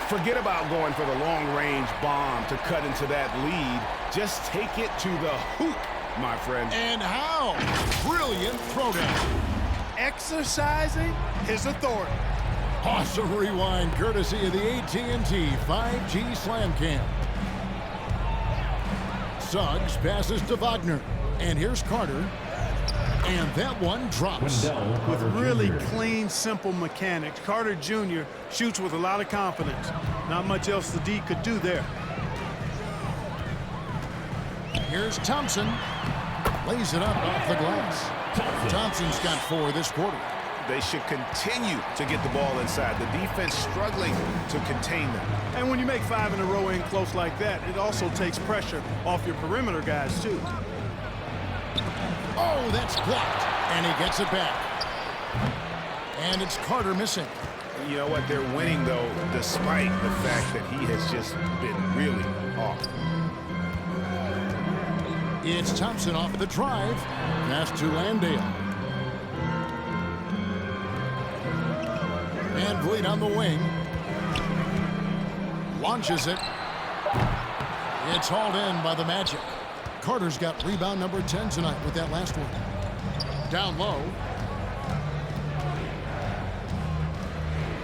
Forget about going for the long-range bomb to cut into that lead. Just take it to the hoop, my friend. And how? Brilliant throwdown. Exercising his authority. Awesome rewind courtesy of the AT&T 5G Slam Cam. Suggs passes to Wagner. And here's Carter. And that one drops. With really clean, simple mechanics, Carter Jr. shoots with a lot of confidence. Not much else the D could do there. Here's Thompson. Lays it up off the glass. Thompson's got 4 this quarter. They should continue to get the ball inside. The defense struggling to contain them. And when you make 5 in a row in close like that, it also takes pressure off your perimeter guys, too. Oh, that's blocked. And he gets it back. And it's Carter missing. You know what? They're winning, though, despite the fact that he has just been really off. It's Thompson off the drive. Pass to Landale. Van Vliet on the wing. Launches it. It's hauled in by the Magic. Carter's got rebound number 10 tonight with that last one. Down low.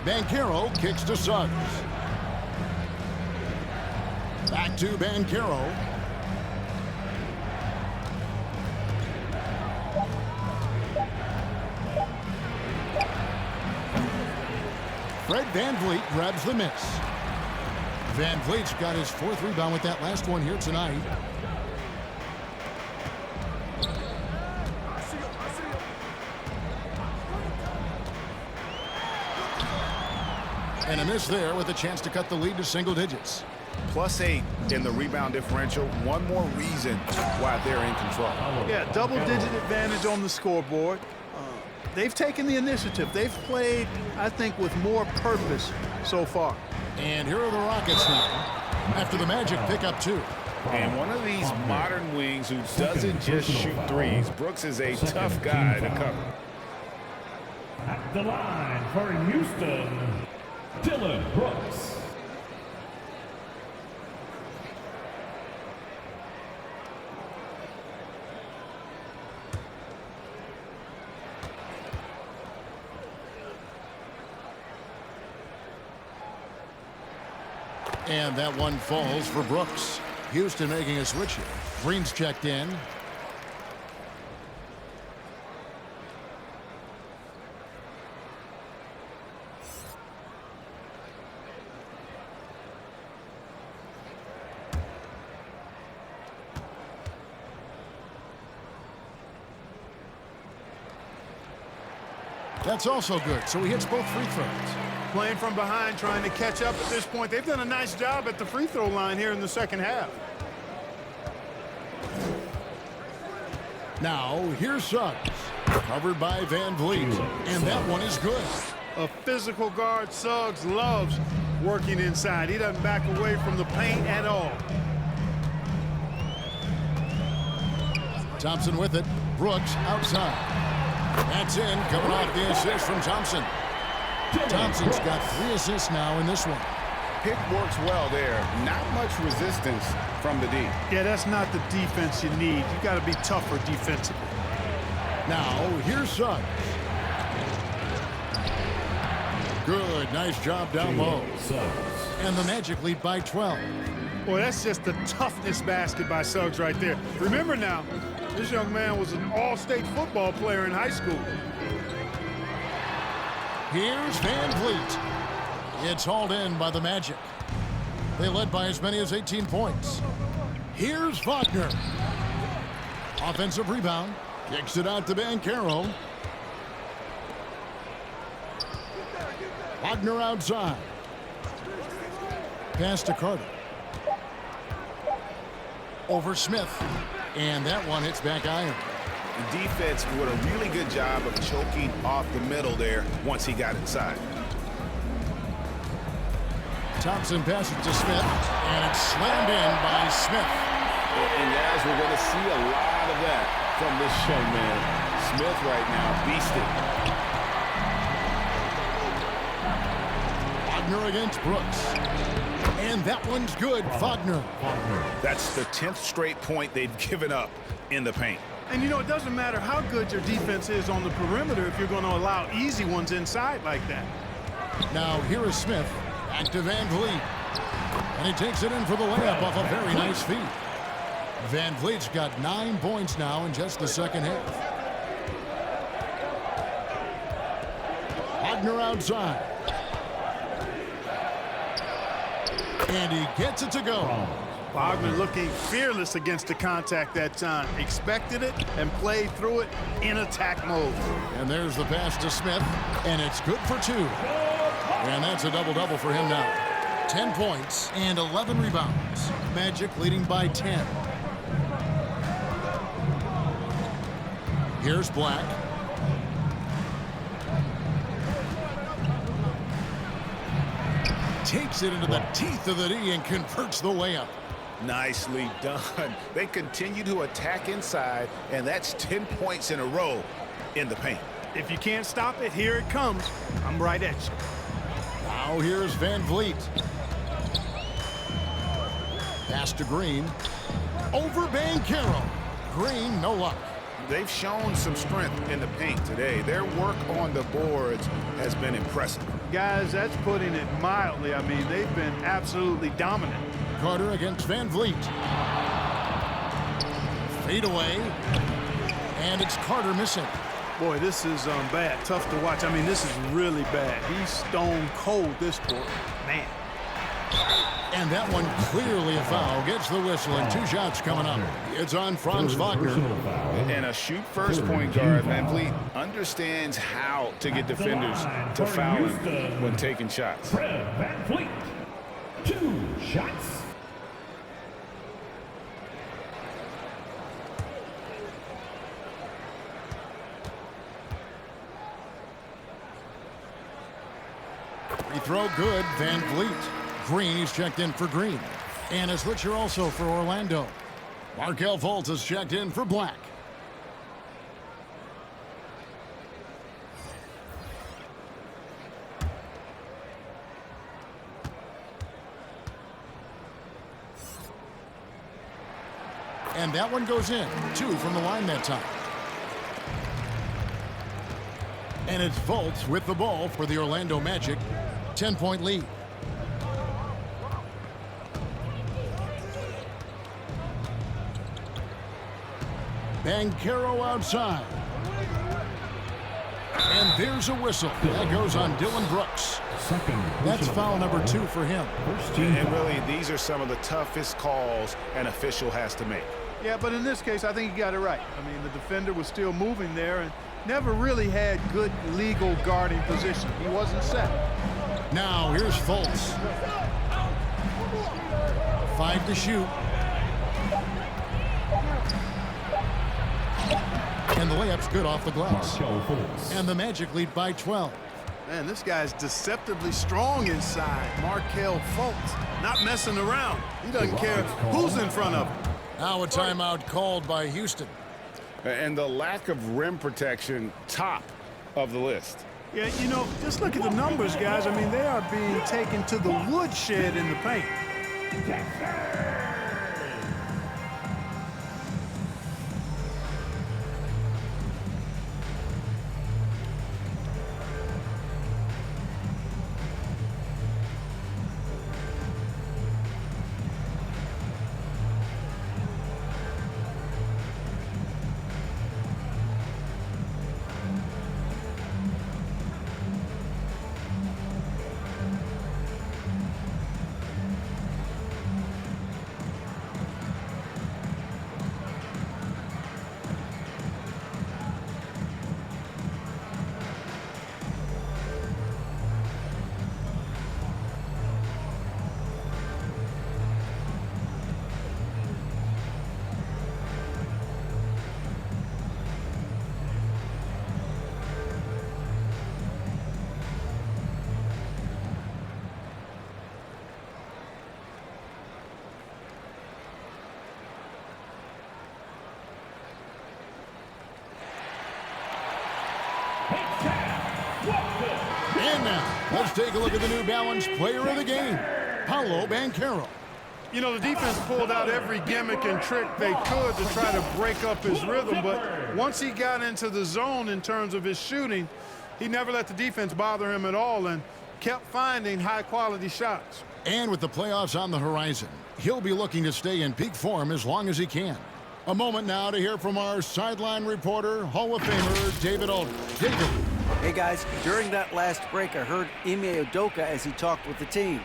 Banchero kicks to Suggs. Back to Banchero. Fred Van Vliet grabs the miss. Van Vliet's got his 4th rebound with that last one here tonight. And a miss there with a chance to cut the lead to single digits. +8 in the rebound differential. One more reason why they're in control. Yeah, double-digit advantage on the scoreboard. They've taken the initiative. They've played, I think, with more purpose so far. And here are the Rockets now, after the Magic pick up 2. And one of these modern wings who doesn't just shoot threes. Brooks is a tough guy to cover. At the line for Houston, Dillon Brooks. And that one falls for Brooks. Houston making a switch here. Green's checked in. That's also good, so he hits both free throws. Playing from behind, trying to catch up at this point. They've done a nice job at the free throw line here in the second half. Now, here's Suggs. Covered by Van Vliet. And that one is good. A physical guard, Suggs loves working inside. He doesn't back away from the paint at all. Thompson with it. Brooks outside. That's in, coming off the assist from Thompson. Thompson's got 3 assists now in this one. Pick works well there. Not much resistance from the D. Yeah, that's not the defense you need. You got to be tougher defensively. Now, here's Suggs. Good, nice job down low. And the Magic lead by 12. Boy, that's just the toughness basket by Suggs right there. Remember now, this young man was an all-state football player in high school. Here's Van Vliet. It's hauled in by the Magic. They led by as many as 18 points. Here's Wagner. Offensive rebound. Kicks it out to Banchero. Wagner outside. Pass to Carter. Over Smith. And that one hits back iron. The defense did a really good job of choking off the middle there once he got inside. Thompson passes to Smith, and it's slammed in by Smith. And guys, we're going to see a lot of that from this young man. Smith right now beasting. Wagner against Brooks. And that one's good, Wagner. That's the 10th straight point they've given up in the paint. And, you know, it doesn't matter how good your defense is on the perimeter if you're going to allow easy ones inside like that. Now, here is Smith. Back to Van Vliet. And he takes it in for the layup off a very nice feed. Van Vliet's got 9 points now in just the second half. Wagner outside. And he gets it to go. Wagner looking fearless against the contact that time. Expected it and played through it in attack mode. And there's the pass to Smith, and it's good for 2. And that's a double-double for him now. 10 points and 11 rebounds. Magic leading by 10. Here's Black. Takes it into the teeth of the D and converts the layup. Nicely done. They continue to attack inside, and that's 10 points in a row in the paint. If you can't stop it, here it comes. I'm right at you. Now here's Van Vliet. Pass to Green. Over Banchero. Green, no luck. They've shown some strength in the paint today. Their work on the boards has been impressive. Guys, that's putting it mildly. I mean, they've been absolutely dominant. Carter against Van Vliet. Fade away. And it's Carter missing. Boy, this is bad. Tough to watch. I mean, this is really bad. He's stone cold this quarter. Man. And that one clearly a foul. Gets the whistle and 2 shots coming up. It's on Franz Wagner. And a shoot-first point guard, Van Vliet understands how to get defenders to foul him when taking shots. Fred Van Vliet, 2 shots. throw good, Van Vliet. Green's checked in for Green. And a switcher also for Orlando. Markelle Fultz is checked in for Black. And that one goes in. 2 from the line that time. And it's Fultz with the ball for the Orlando Magic. 10-point lead. Banchero outside. And there's a whistle. That goes on Dylan Brooks. That's foul number 2 for him. And really, these are some of the toughest calls an official has to make. Yeah, but in this case, I think he got it right. I mean, the defender was still moving there and never really had good legal guarding position. He wasn't set. Now, here's Fultz. 5 to shoot. And the layup's good off the glass. And the Magic lead by 12. Man, this guy's deceptively strong inside. Markelle Fultz, not messing around. He doesn't care who's in front of him. Now a timeout called by Houston. And the lack of rim protection, top of the list. Yeah, you know, just look at the numbers, guys. I mean, they are being taken to the woodshed in the paint. And now, let's take a look at the New Balance player of the game, Paolo Banchero. You know, the defense pulled out every gimmick and trick they could to try to break up his rhythm, but once he got into the zone in terms of his shooting, he never let the defense bother him at all and kept finding high-quality shots. And with the playoffs on the horizon, he'll be looking to stay in peak form as long as he can. A moment now to hear from our sideline reporter, Hall of Famer David Aldridge. David. Hey guys, during that last break, I heard Ime Udoka as he talked with the team.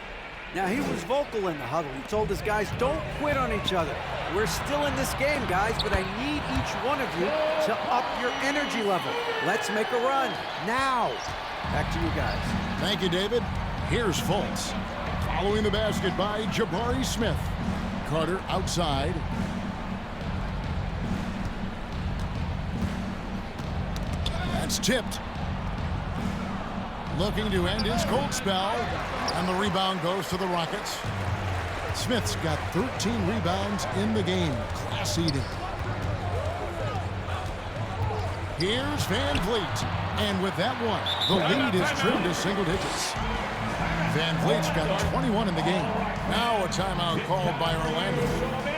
Now, he was vocal in the huddle. He told his guys, don't quit on each other. We're still in this game, guys, but I need each one of you to up your energy level. Let's make a run, now. Back to you guys. Thank you, David. Here's Fultz. Following the basket by Jabari Smith. Carter outside. That's tipped. Looking to end his cold spell. And the rebound goes to the Rockets. Smith's got 13 rebounds in the game. Class eating. Here's Van Vliet. And with that one, the lead is trimmed to single digits. Van Vliet's got 21 in the game. Now a timeout called by Orlando.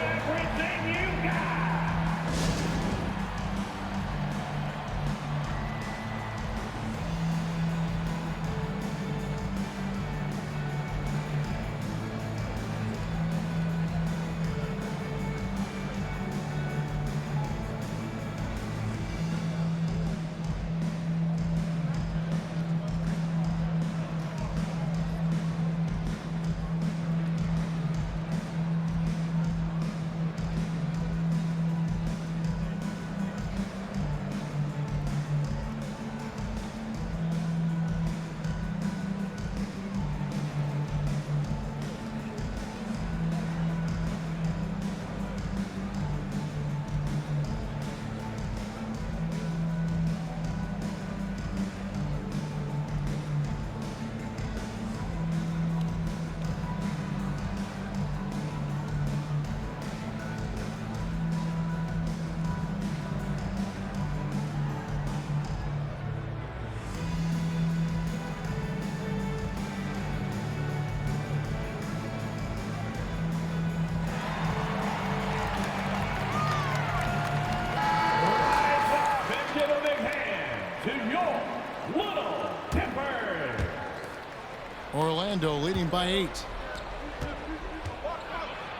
Orlando leading by 8.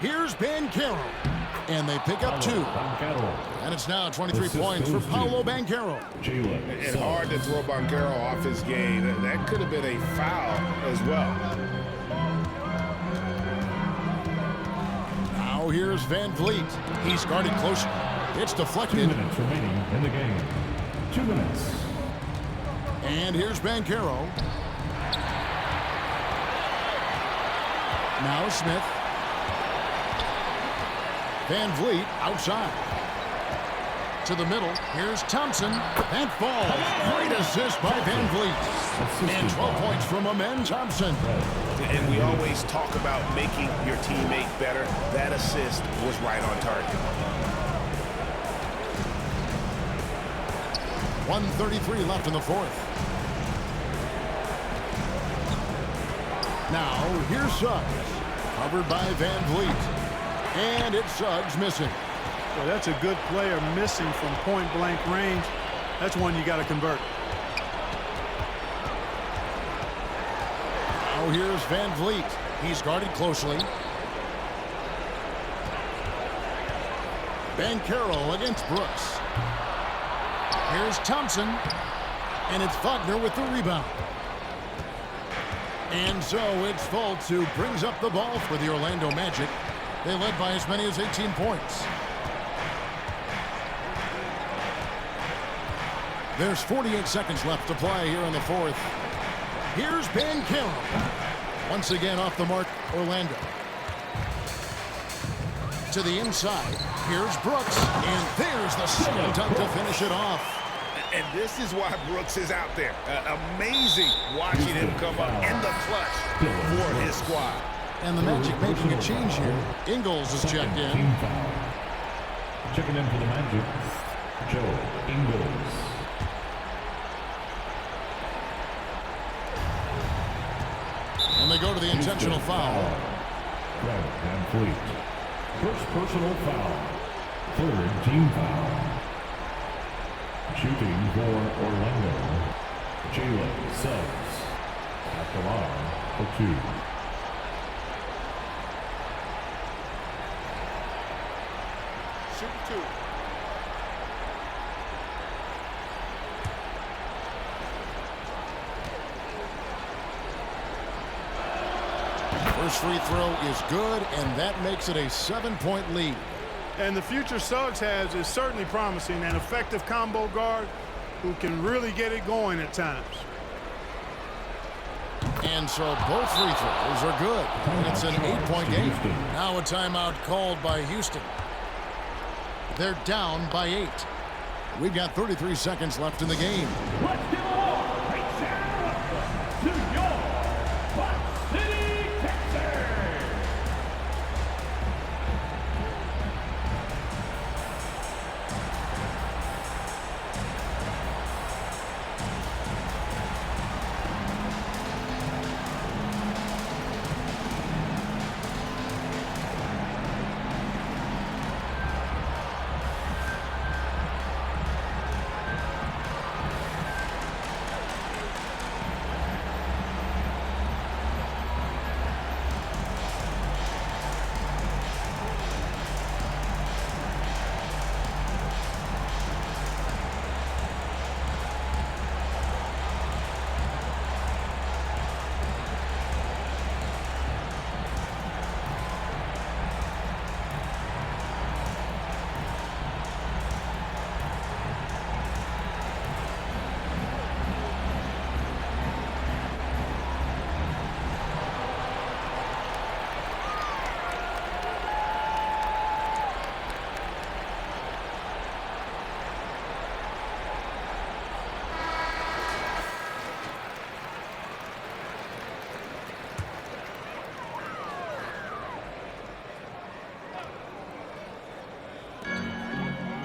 Here's Banchero, and they pick up 2. And it's now 23 points for Paolo Banchero. It's hard to throw Banchero off his game. That could have been a foul as well. Now here's Van Vliet. He's guarded closer. It's deflected. 2 minutes remaining in the game. 2 minutes. And here's Banchero. Now Smith. Van Vliet outside. To the middle. Here's Thompson. That falls. Great assist by Van Vliet. And 12 points from Amen Thompson. And we always talk about making your teammate better. That assist was right on target. 1:33 left in the 4th. Now, here's Suggs. Covered by Van Vliet. And it's Suggs missing. Well, that's a good player missing from point-blank range. That's one you got to convert. Now here's Van Vliet. He's guarded closely. Banchero against Brooks. Here's Thompson. And it's Wagner with the rebound. And so it's Fultz who brings up the ball for the Orlando Magic. They led by as many as 18 points. There's 48 seconds left to play here in the 4th. Here's Banchero. Once again off the mark, Orlando. To the inside. Here's Brooks. And there's the slam dunk to finish it off. And this is why Brooks is out there. Amazing watching him come up in the clutch for his squad. And the Magic making a change here. Ingles is checked in. Checking in for the Magic, Joe Ingles. And they go to the intentional foul. Fred Van Vliet. First personal foul. 3rd team foul. Shooting for Orlando, Jalen Suggs. At the line for 2. Shoot 2. First free throw is good, and that makes it a 7-point lead. And the future Suggs has is certainly promising. An effective combo guard who can really get it going at times. And so both free throws are good. And it's an 8-point game. Now a timeout called by Houston. They're down by 8. We've got 33 seconds left in the game. Let's give a warm to your Buck City, Texas.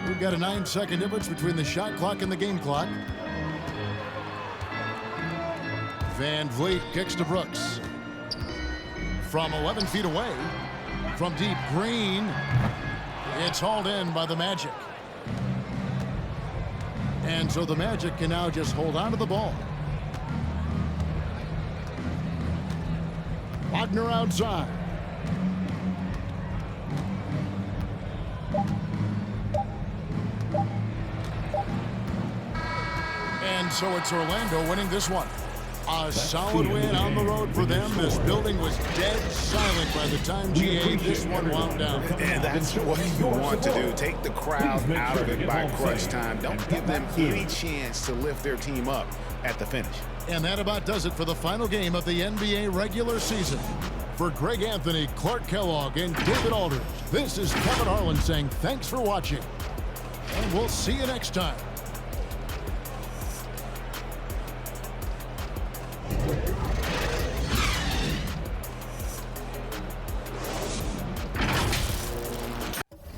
We've got a 9-second difference between the shot clock and the game clock. Van Vliet kicks to Brooks. From 11 feet away, from deep, Green. It's hauled in by the Magic. And so the Magic can now just hold on to the ball. Wagner outside. And so it's Orlando winning this one. A solid win on the road for them. This building was dead silent by the time GA this one wound down. And that's what you want to do. Take the crowd out of it by crunch time. Don't give them any chance to lift their team up at the finish. And that about does it for the final game of the NBA regular season. For Greg Anthony, Clark Kellogg, and David Aldridge, this is Kevin Harlan saying thanks for watching. And we'll see you next time.